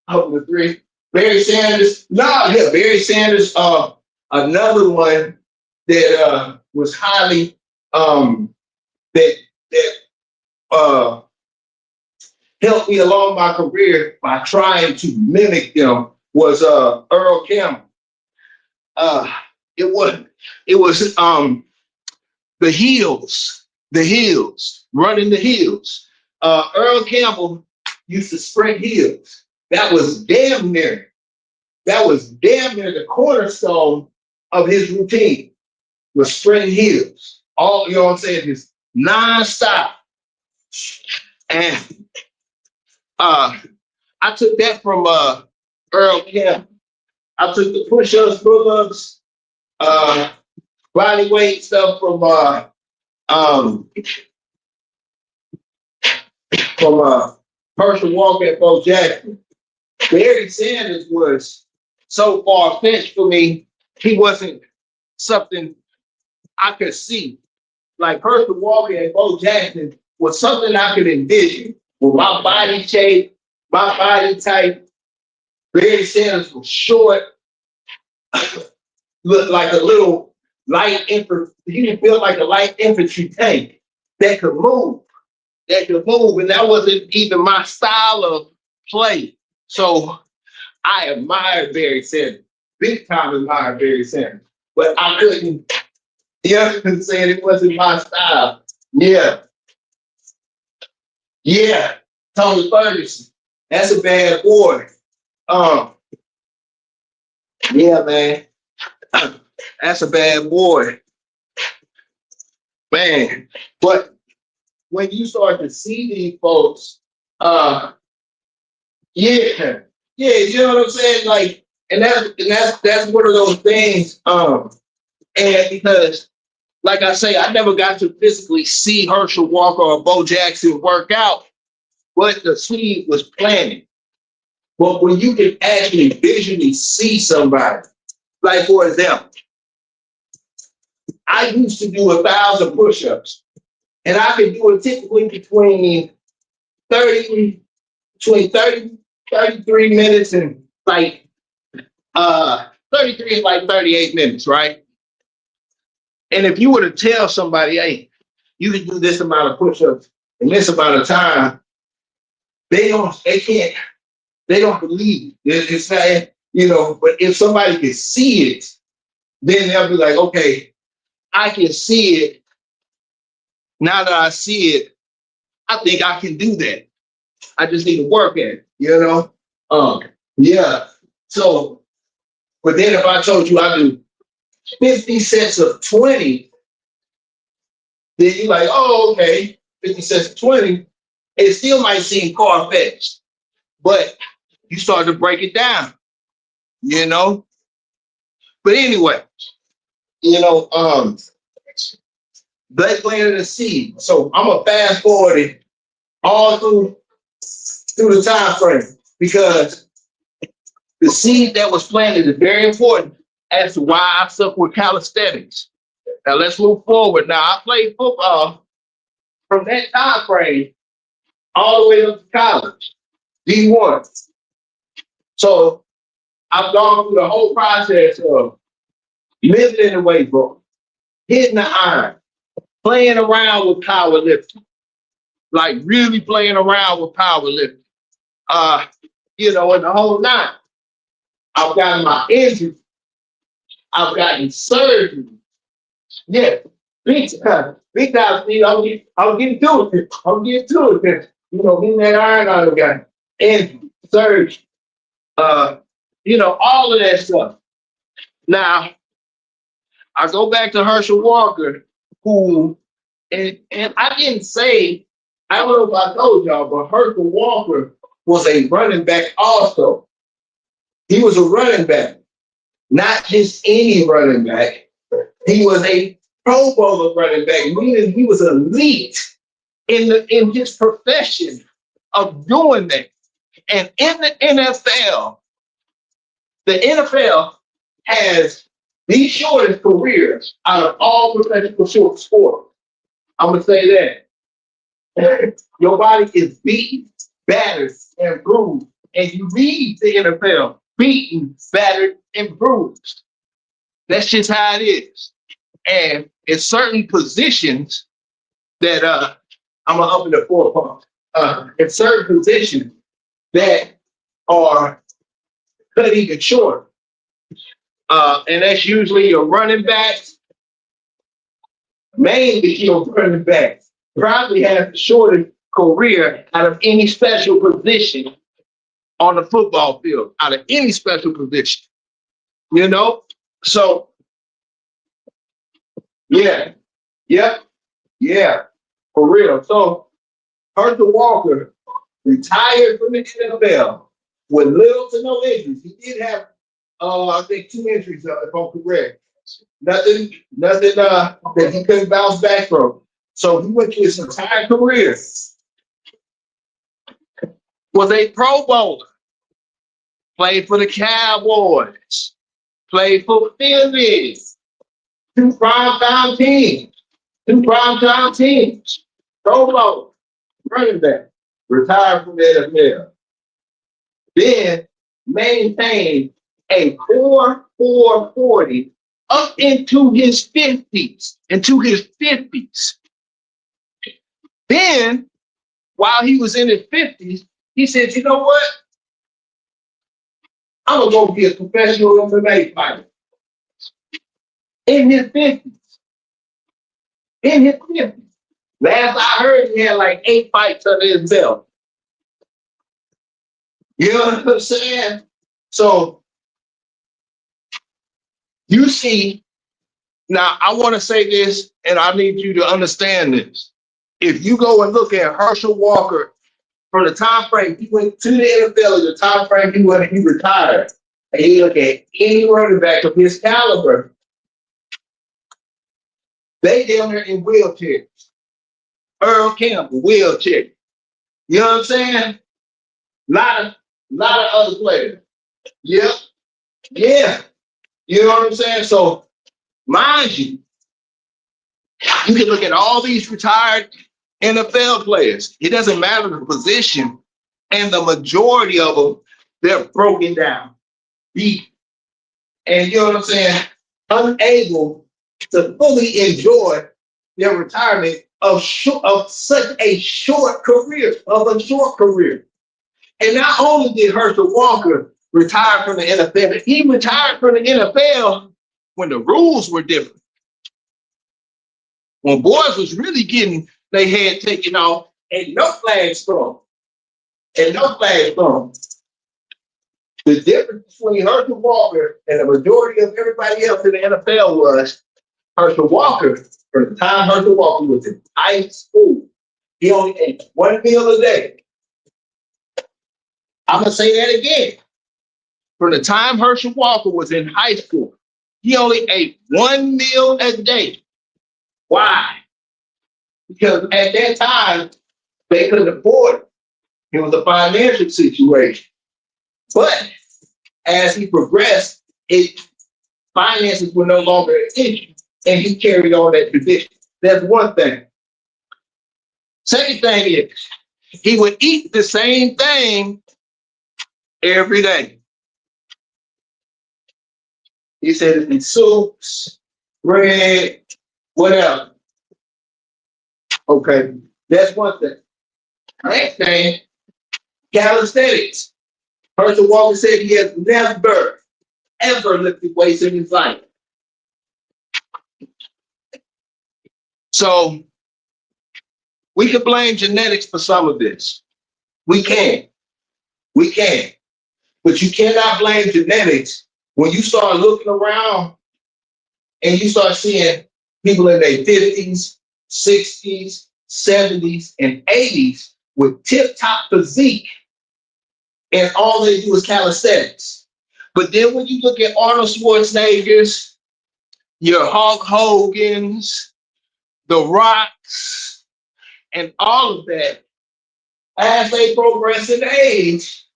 A: Up at the 3. Barry Sanders. Barry Sanders, another one that was highly that helped me along my career by trying to mimic them was Earl Campbell. It was the hills, running the hills. Earl Campbell used to sprint hills. That was damn near the cornerstone of his routine, was sprinting hills. All, you know what I'm saying, just nonstop. And I took that from Earl Campbell. I took the push-ups, pull-ups, body weight stuff um from Herschel Walker and Bo Jackson. Barry Sanders was so far-fetched for me. He wasn't something I could see. Like Herschel Walker and Bo Jackson was something I could envision. With my body shape, my body type, Barry Sanders was short, looked like a little light infantry. He built like a light infantry tank that could move, and that wasn't even my style of play. So I admired Barry Sanders, big time admired Barry Sanders, but I couldn't. Yeah, saying it wasn't my style. Yeah, yeah. Tony Ferguson, that's a bad boy. Um, yeah, man, that's a bad boy, man. But when you start to see these folks, uh, yeah, yeah, you know what I'm saying? Like, and that's one of those things. And because, like I say, I never got to physically see Herschel Walker or Bo Jackson work out, but the seed was planted. But when you can actually visually see somebody, like for example, I used to do 1,000 push-ups, and I could do it typically 30, between 30, 33 minutes and like 33 and like 38 minutes, right? And if you were to tell somebody, hey, you can do this amount of push-ups in this amount of time, they don't believe. It's not, but if somebody can see it, then they'll be like, okay, I can see it. Now that I see it, I think I can do that. I just need to work at it, yeah. So, but then if I told you I do 50 sets of 20, then you're like, oh, okay, 50 sets of 20. It still might seem far-fetched, but you start to break it down, you know? But anyway, Blake planted a seed. So I'm gonna fast forward it all through the time frame because the seed that was planted is very important as to why I stuck with calisthenics. Now let's move forward. Now I played football from that time frame all the way up to college, D1. So I've gone through the whole process of living in the weight room, hitting the iron, playing around with powerlifting, like really playing around with powerlifting. And the whole nine. I've gotten my injuries. I've gotten surgery. Yeah, big time. Big time, Steve. I'm getting to it. I'm getting to it. Getting that iron out of the guy. Injury, surgery. All of that stuff. Now, I go back to Herschel Walker, who, and I didn't say, I don't know if I told y'all, but Herschel Walker was a running back also. He was a running back, not just any running back. He was a Pro Bowler running back, meaning he was elite in his profession of doing that. And in the NFL has the shortest careers out of all professional sports. I'm gonna say that. Your body is beaten, battered, and bruised. And you leave the NFL beaten, battered, and bruised. That's just how it is. And in certain positions that I'm gonna open the four pumps. In certain positions that are cut even short. And that's usually your running backs, mainly your running backs, probably have the shortest career out of any special position on the football field, out of any special position. So yeah, yep, yeah, for real. So Herschel Walker retired from the NFL with little to no injuries. He did have I think 2 injuries, if I'm correct. Nothing that he couldn't bounce back from. So he went through his entire career, was a Pro Bowler, played for the Cowboys, played for Philly, two primetime teams, Pro Bowl, running back, retired from the NFL. Then maintained a 4.40 up into his 50s, Then, while he was in his 50s, he said, you know what? I'm gonna go be a professional MMA fighter. In his 50s. In his 50s. Last I heard, he had like 8 fights under his belt. You know what I'm saying? So you see, now I want to say this, and I need you to understand this. If you go and look at Herschel Walker from the time frame he went to the NFL, the time frame he retired, and you look at any running back of his caliber, they down there in wheelchairs. Earl Campbell, wheelchair. You know what I'm saying? Lot of other players. Yep. Yeah. You know what I'm saying? So mind you, you can look at all these retired NFL players. It doesn't matter the position, and the majority of them, they're broken down, beat, and you know what I'm saying, unable to fully enjoy their retirement of such a short career, And not only did Herschel Walker retire from the NFL, he retired from the NFL when the rules were different. When boys was really getting their head taken off and no flags thrown. The difference between Herschel Walker and the majority of everybody else in the NFL was Herschel Walker, from the time Herschel Walker was in high school, he only ate 1 meal a day. I'm going to say that again. From the time Herschel Walker was in high school, he only ate 1 meal a day. Why? Because at that time, they couldn't afford it. It was a financial situation. But as he progressed, finances were no longer an issue, and he carried on that tradition. That's one thing. Second thing is, he would eat the same thing every day. He said it'd be soups, bread, whatever. Okay, that's one thing. Next thing, calisthenics. Herschel Walker said he has never, ever lifted weights in his life. So we can blame genetics for some of this. We can. But you cannot blame genetics when you start looking around and you start seeing people in their 50s, 60s, 70s, and 80s with tip-top physique, and all they do is calisthenics. But then when you look at Arnold Schwarzenegger's, your Hulk Hogan's, The Rocks, and all of that, as they progress in age,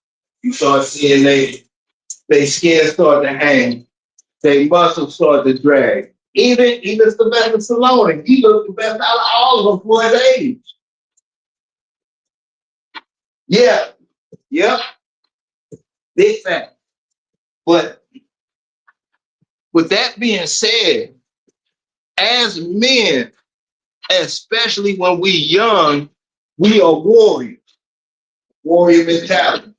A: you start seeing they skin start to hang, their muscles start to drag. Even Sylvester Stallone, he looked the best out of all of them for his age. Yeah, yep, big fact. But with that being said, as men, especially when we young, we are warrior mentality.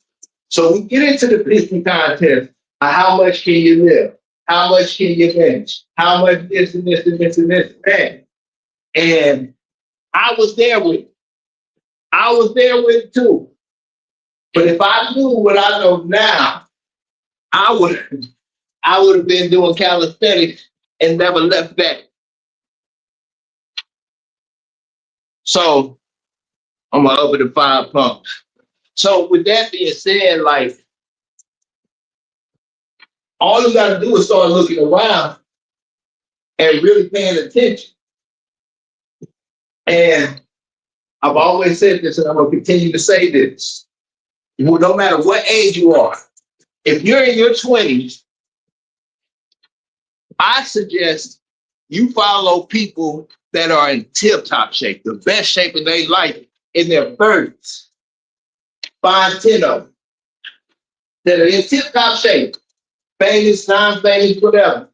A: So we get into the pitching contest. How much can you lift? How much can you bench? How much this and this and this and this and that? And I was there with it. I was there with it too. But if I knew what I know now, I would have been doing calisthenics and never left back. So I'm gonna up it to 5 pumps. So with that being said, like All you got to do is start looking around and really paying attention. And I've always said this, and I'm going to continue to say this. Well, no matter what age you are, if you're in your 20s, I suggest you follow people that are in tip-top shape, the best shape of their life in their 30s. Find 10 of them that are in tip-top shape, famous, non-famous, whatever,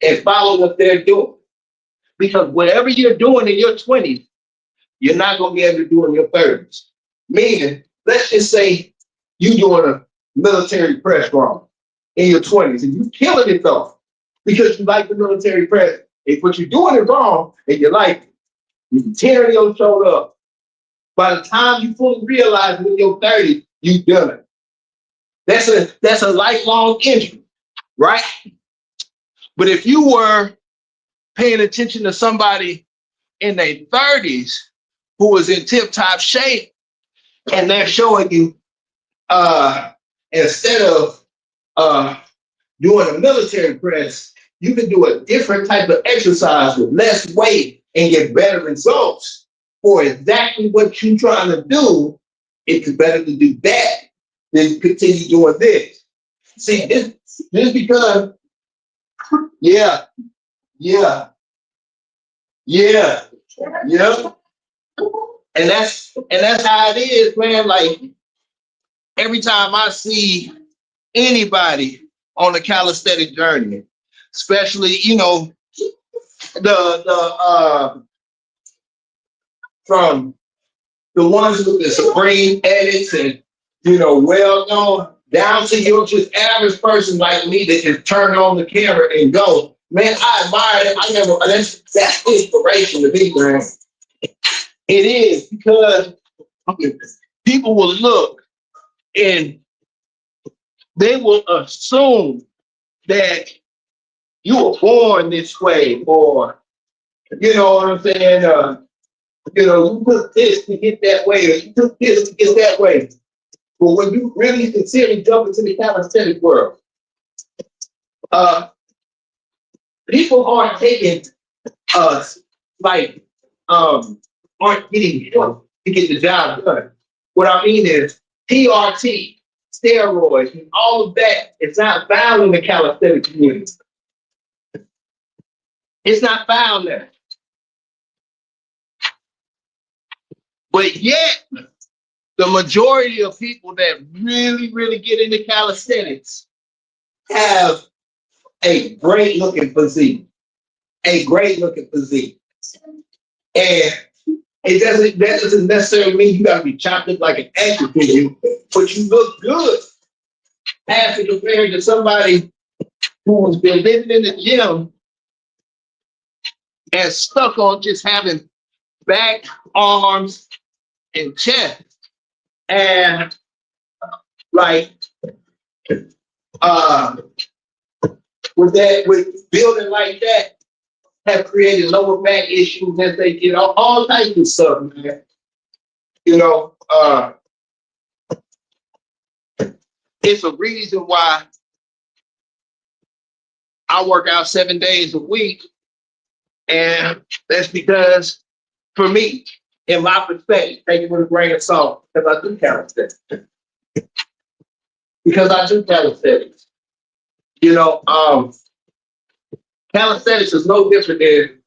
A: and follow what they're doing. Because whatever you're doing in your 20s, you're not going to be able to do in your 30s. Meaning, let's just say you're doing a military press run in your 20s and you're killing it though, because you like the military press. If what you're doing is wrong and you like it, you can tear your shoulder up. By the time you fully realize in your 30s, you've done it. That's a lifelong injury, right? But if you were paying attention to somebody in their 30s who was in tip-top shape, and they're showing you instead of doing a military press, you can do a different type of exercise with less weight and get better results for exactly what you're trying to do. It's better to do that than continue doing this. See, this because, yeah, yeah, yeah, yeah. And that's how it is, man. Like every time I see anybody on the calisthenic journey, especially, the from the ones with the supreme edits and well known down to your just average person like me that can turn on the camera and go, man, I admire it. That's inspiration to me, man. It is, because people will look and they will assume that you were born this way, or you know what I'm saying? You took this to get that way, or you took this to get that way. But when you really sincerely jump into the calisthenic world, people aren't taking aren't getting help to get the job done. What I mean is TRT, steroids, and all of that is not found in the calisthenic community. It's not found there. But yet, the majority of people that really, really get into calisthenics have a great looking physique. A great looking physique. And that doesn't necessarily mean you gotta be chopped up like an action figure, but you look good as compared to somebody who's been living in the gym and stuck on just having back, arms, and chest. And with building like that, have created lower back issues as they get all types of stuff, man. It's a reason why I work out 7 days a week. And that's because, for me, in my perspective, take it with a grain of salt, because I do calisthenics. Calisthenics is no different than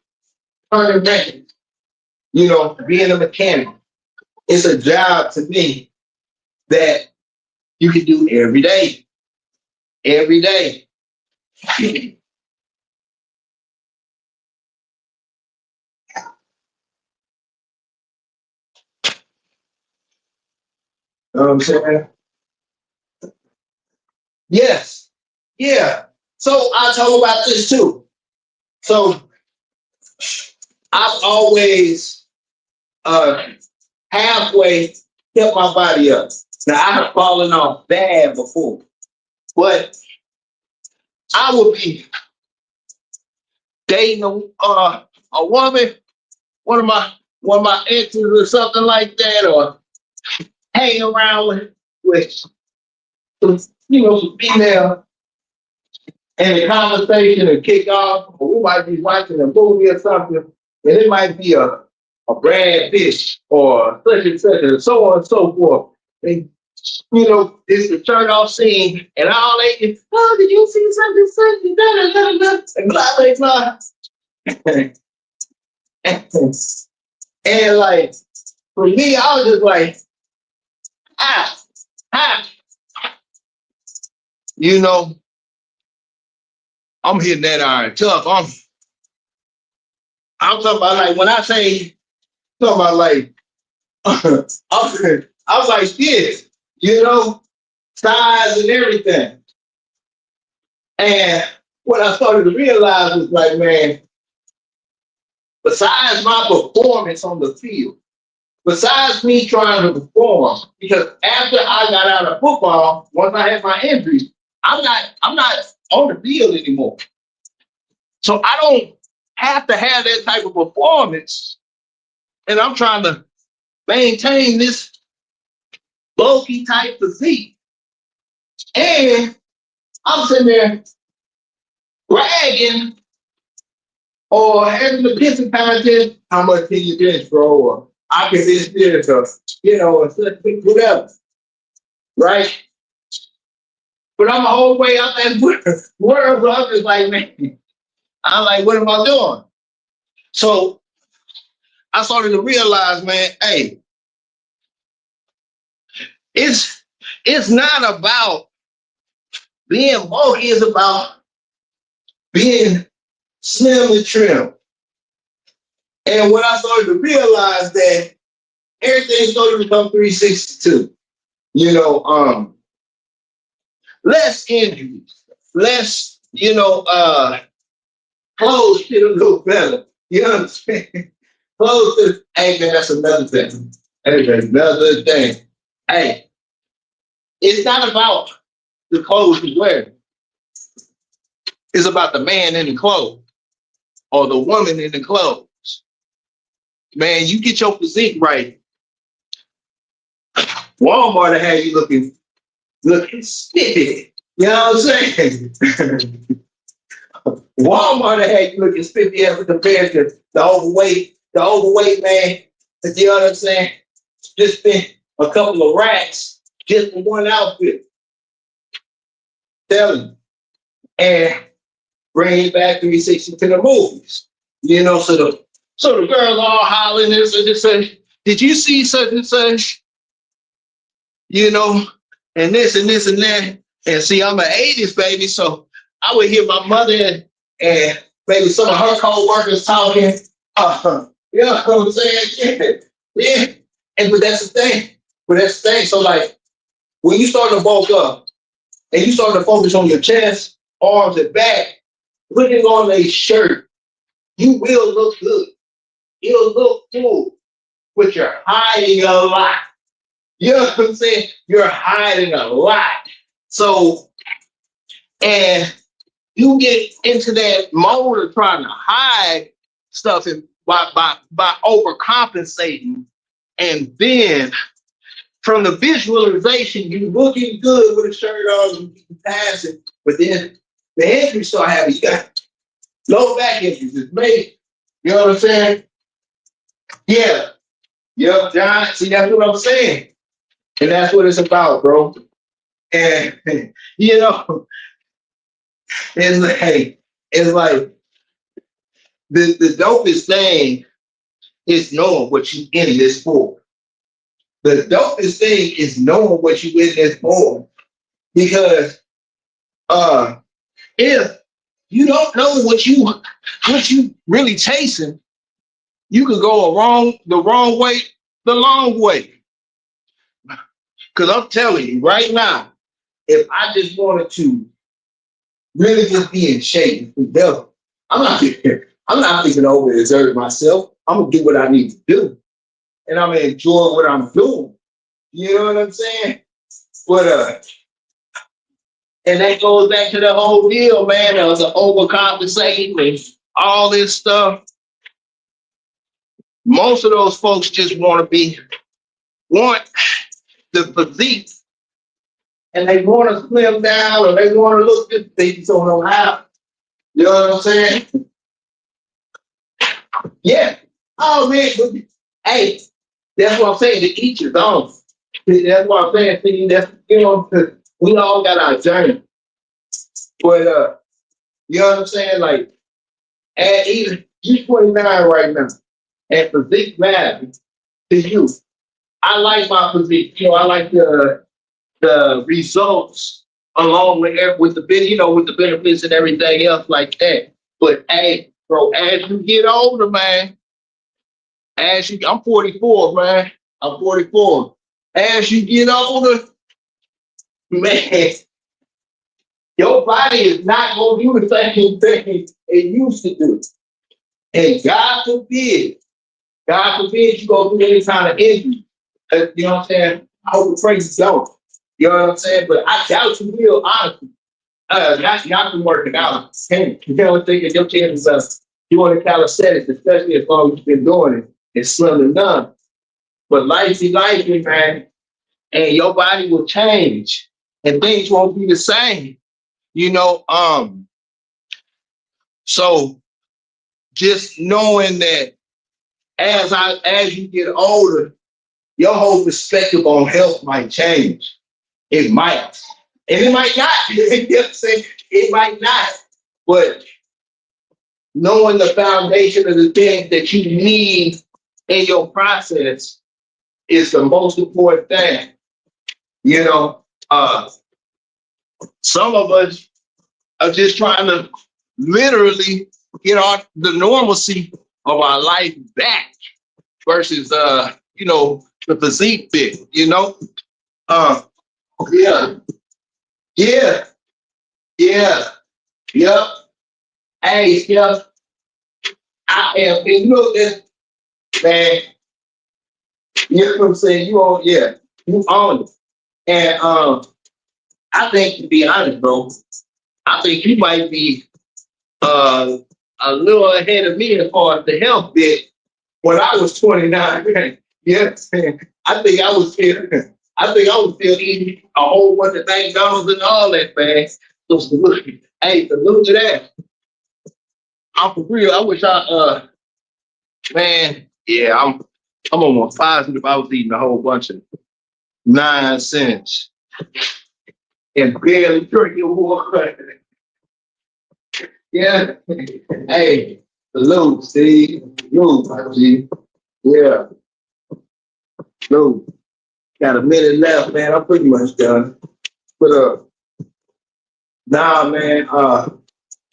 A: turning wrenches, being a mechanic. It's a job to me that you can do every day. Every day. You know what I'm saying? Yes. Yeah. So I talk about this too. So I've always halfway kept my body up. Now I have fallen off bad before, but I would be dating a woman, one of my exes or something like that, or hanging around with some female, and the conversation and kick off, or we might be watching a movie or something, and it might be a Brad Pitt or such and so on and so forth. And, it's the turn off scene, and all they can, oh, did you see something, something, da, da, da, da, and blah, blah, blah. And like, for me, I was just like, ah, ah, you know, I'm hitting that iron tough. I'm talking about like when I say talking about like I was like this, size and everything. And what I started to realize was like, man, besides my performance on the field, besides me trying to perform, because after I got out of football, once I had my injury, I'm not on the field anymore. So I don't have to have that type of performance. And I'm trying to maintain this bulky type physique. And I'm sitting there bragging or having the pissing contest, how much can you bench, bro? Or I can bench this, or, whatever. Right? But I'm the whole way out that world, I'm just like, man, I'm like, what am I doing? So I started to realize, man, hey, it's not about being bulky, it's about being slim and trim. And when I started to realize that everything started to become 362, less injuries, less, clothes fit a little better. You understand? Clothes, hey man, that's another thing. Hey, that's another thing. Hey, it's not about the clothes you wear. It's about the man in the clothes or the woman in the clothes. Man, you get your physique right. Walmart had you looking spiffy. You know what I'm saying? Walmart had you looking spiffy as compared to the overweight man. You know what I'm saying? Just spent a couple of racks just for one outfit. Telling you. And bring it back 360 to the movies. So the girls all hollering this and this and did you see such and such? And this and this and that. And see, I'm an 80s baby, so I would hear my mother and maybe some of her co-workers talking. You know what I'm saying? Yeah. But that's the thing. So like when you start to bulk up and you start to focus on your chest, arms, and back, putting on a shirt, you will look good. You'll look cool, but you're hiding a lot. You know what I'm saying? You're hiding a lot. So, and you get into that mode of trying to hide stuff and by overcompensating, and then from the visualization, you looking good with a shirt on, you pass it, but then the injuries start happening. You got low back injuries. It's made. You know what I'm saying? Yeah. Yep, John. See, that's what I'm saying. And that's what it's about, bro. And it's like the dopest thing is knowing what you in this for. The dopest thing is knowing what you in this for. Because if you don't know what you really chasing, you could go the wrong way, the long way. Because I'm telling you right now, if I just wanted to really just be in shape, I'm not thinking over exert myself. I'm gonna do what I need to do, and I'm gonna enjoy what I'm doing. You know what I'm saying? But and that goes back to the whole deal, man. Of the overcompensating and all this stuff. Most of those folks just want the physique and they want to slim down or they want to look good, they just don't know how. You know what I'm saying? Yeah. Oh man, but, hey, that's what I'm saying. To each his own. That's what I'm saying. See, that's we all got our journey. But you know what I'm saying? Like, and even you 29 right now, and physique matters to you. I like my physique. I like the results along with the with the benefits and everything else like that. But hey, bro, as you get older, man, I'm 44, man. I'm 44. As you get older, man, your body is not gonna do the same thing it used to do. And God forbid you go through any kind of injury. You know what I'm saying? I hope the praise don't. You know what I'm saying? But I doubt you will, honestly. Not been working out. You know what I'm saying? Your chances of doing calisthenics, especially as long as you've been doing it, is slim to none. But life be life, man. And your body will change. And things won't be the same. So just knowing that as you get older, your whole perspective on health might change. It might. And it might not. You know what I'm saying? It might not. But knowing the foundation of the things that you need in your process is the most important thing. You know, some of us are just trying to literally get the normalcy of our life back versus the physique bit, yeah, yeah, yeah, yep. Hey, yeah, I am. And you know this, man. You know what I'm saying? You own it. And I think, to be honest, bro, I think you might be uh a little ahead of me as far as the health bit. When I was 29, yes, I think I was still, eating a whole bunch of McDonald's and all that, man. So hey, salute to that. I'm for real. I wish man, yeah, I'm almost positive I was eating a whole bunch of nonsense and barely drinking water. Yeah. Hey, salute, Steve. Salute, my G. Yeah. Salute. Got a minute left, man. I'm pretty much done. But nah, man.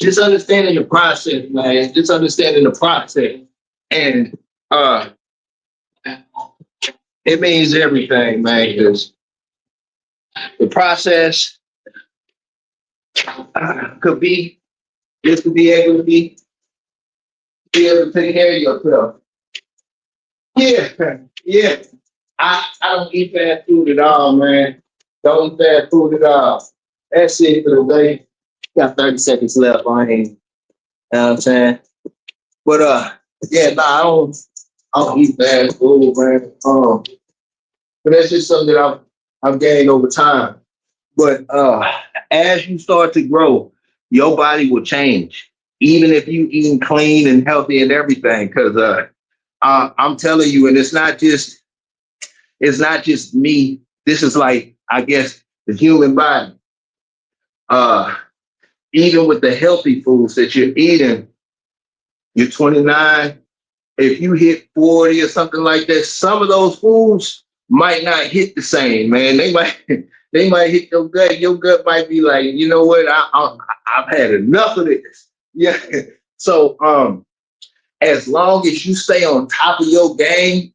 A: Just understanding the process, man. Just understanding the process, and it means everything, man. Because the process could be just to be able to be able to take care of yourself. Yeah, yeah. I don't eat fast food at all, man. Don't eat fast food at all. That's it for the day. Got 30 seconds left. I ain't, you know what I'm saying? But yeah, nah, I don't eat fast food, man. But that's just something that I've gained over time. But as you start to grow, your body will change, even if you eating clean and healthy and everything. Because I'm telling you, and it's not just me. This is like, I guess, the human body. Uh, Even with the healthy foods that you're eating, you're 29. If you hit 40 or something like that, some of those foods might not hit the same, man. They might they might hit your gut. Your gut might be like, you know what? I've had enough of this. Yeah. So as long as you stay on top of your game,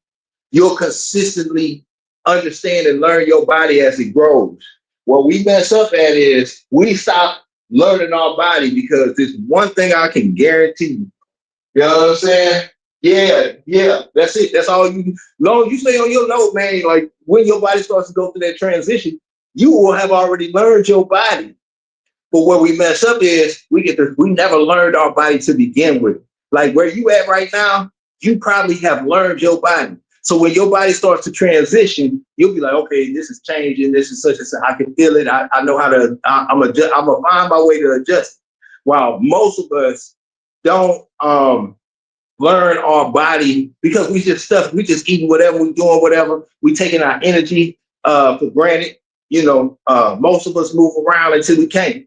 A: you'll consistently understand and learn your body as it grows. What we mess up at is we stop learning our body because there's one thing I can guarantee you. You know what I'm saying? Yeah, that's it. That's all you. Long as you stay on your note, man. Like when your body starts to go through that transition, you will have already learned your body. But where we mess up is we never learned our body to begin with. Like where you at right now, you probably have learned your body. So when your body starts to transition, you'll be like, okay, this is changing. This is such and such. I can feel it. I know how to. I'm gonna find my way to adjust. While most of us don't learn our body because we just stuff. We just eating whatever we doing, whatever we taking our energy for granted. Most of us move around until we can't.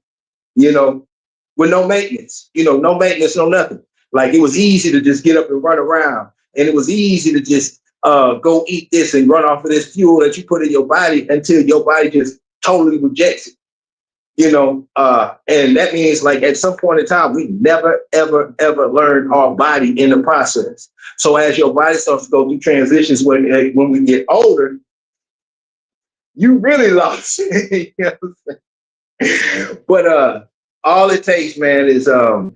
A: With no maintenance. No maintenance, no nothing. Like it was easy to just get up and run around, and it was easy to just go eat this and run off of this fuel that you put in your body until your body just totally rejects it. And that means like at some point in time, we never, ever, ever learn our body in the process. So as your body starts to go through transitions when we get older, you really lost. You know what I'm saying? But all it takes, man, is I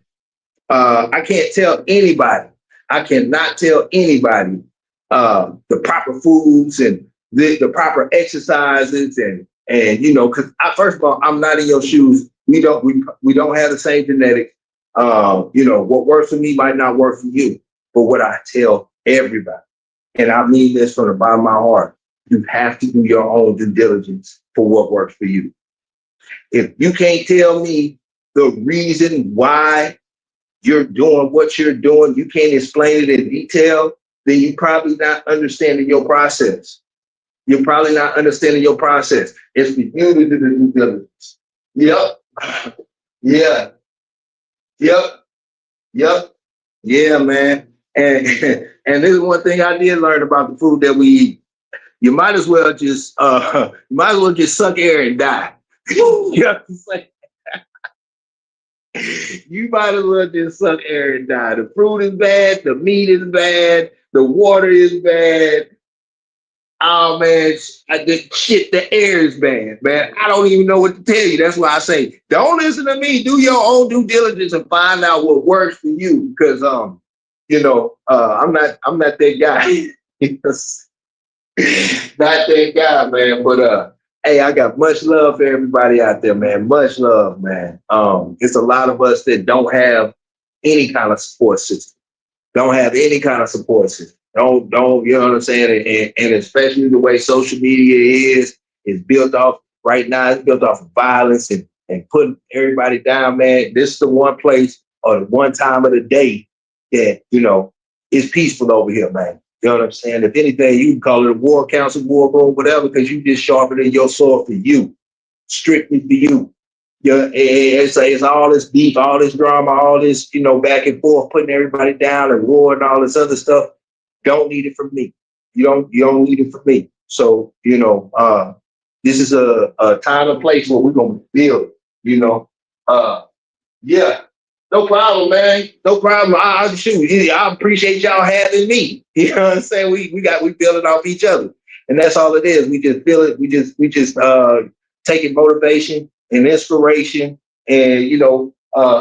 A: can't tell anybody. I cannot tell anybody the proper foods and the proper exercises and because first of all, I'm not in your shoes. We don't have the same genetics. What works for me might not work for you. But what I tell everybody, and I mean this from the bottom of my heart, you have to do your own due diligence for what works for you. If you can't tell me the reason why you're doing what you're doing, you can't explain it in detail, then you're probably not understanding your process. You're probably not understanding your process. It's for you to do the due diligence. Yep. Yeah. Yep. Yep. Yeah, man. And and this is one thing I did learn about the food that we eat. You might as well just suck air and die. Yeah. You might as well just suck air and die. The fruit is bad, the meat is bad, the water is bad. Oh man, the air is bad, man. I don't even know what to tell you. That's why I say, don't listen to me. Do your own due diligence and find out what works for you. Because I'm not that guy. Not that guy, man. But hey, I got much love for everybody out there, man. Much love, man. It's a lot of us that don't have any kind of support system. Don't have any kind of support system. Don't, you know what I'm saying? And especially the way social media is built off right now, it's built off of violence and putting everybody down, man. This is the one place or the one time of the day that, is peaceful over here, man. You know what I'm saying? If anything, you can call it a war council, war room, whatever, because you just sharpening your sword for you, strictly for you. Yeah, it's all this beef, all this drama, all this, back and forth, putting everybody down and war and all this other stuff. Don't need it from me. You don't need it from me. So, this is a time and place where we're gonna build, yeah. No problem, man. No problem. I appreciate y'all having me. You know what I'm saying? We building off each other. And that's all it is. We just feel it. We just taking motivation and inspiration. And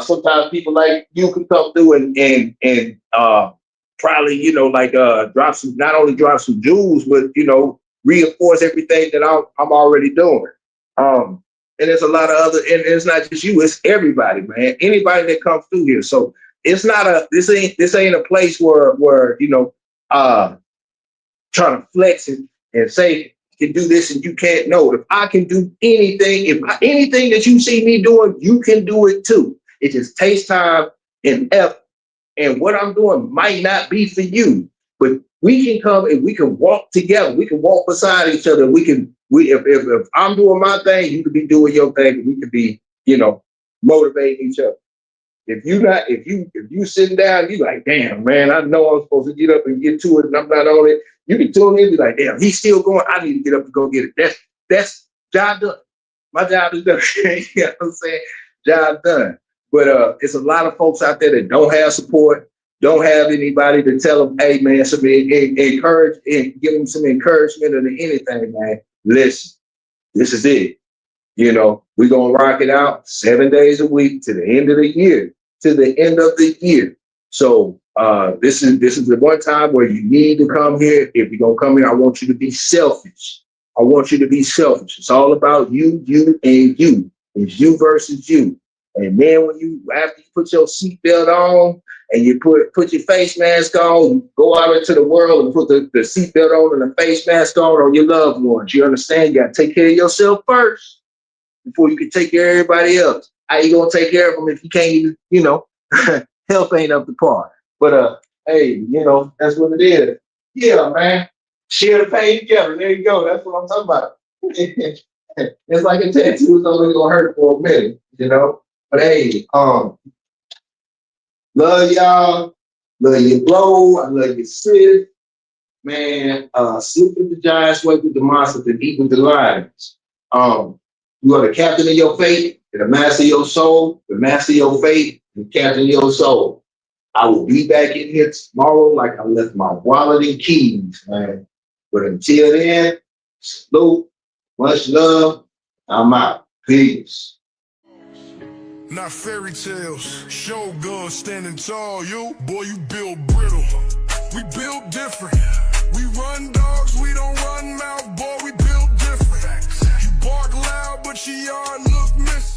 A: sometimes people like you can come through and probably, not only drop some jewels, but reinforce everything that I'm already doing. And there's a lot of other, and it's not just you, it's everybody, man. Anybody that comes through here. So it's not this ain't a place where trying to flex and say you can do this and you can't. No, if I can do anything, anything that you see me doing, you can do it too. It just takes time and effort. And what I'm doing might not be for you, but we can come and we can walk together. We can walk beside each other. If I'm doing my thing, you could be doing your thing. We could be, motivating each other. If you sitting down, you like, damn, man, I know I'm supposed to get up and get to it, and I'm not on it. You can tune in and be like, damn, he's still going. I need to get up and go get it. That's job done. My job is done. You know what I'm saying? Job done. But it's a lot of folks out there that don't have support, don't have anybody to tell them, hey, man, encourage and give them some encouragement or anything, man. Listen, this is it. We're going to rock it out 7 days a week to the end of the year, So this is the one time where you need to come here. If you're going to come here, I want you to be selfish. It's all about you, and you. It's you versus you. And then when you, after you put your seatbelt on and you put your face mask on, you go out into the world and put the seatbelt on and the face mask on your loved ones. You understand? You got to take care of yourself first before you can take care of everybody else. How you gonna take care of them if you can't even, health ain't up to par. But hey, that's what it is. Yeah, man. Share the pain together. There you go. That's what I'm talking about. It's like a tattoo is only gonna hurt for a minute. But hey, love y'all. Love your blow. I love your sis. Man, sleep with the giants, wake with the monsters, and eat with the lions. You are the captain of your fate, and the master of your soul, the master of your fate, and the captain of your soul. I will be back in here tomorrow like I left my wallet and keys, man. But until then, salute, much love. I'm out. Peace.
B: Not fairy tales, Shogun standing tall. You, boy, you build brittle. We build different. We run dogs, we don't run mouth, boy, we build different. You bark loud, but your yard look missing.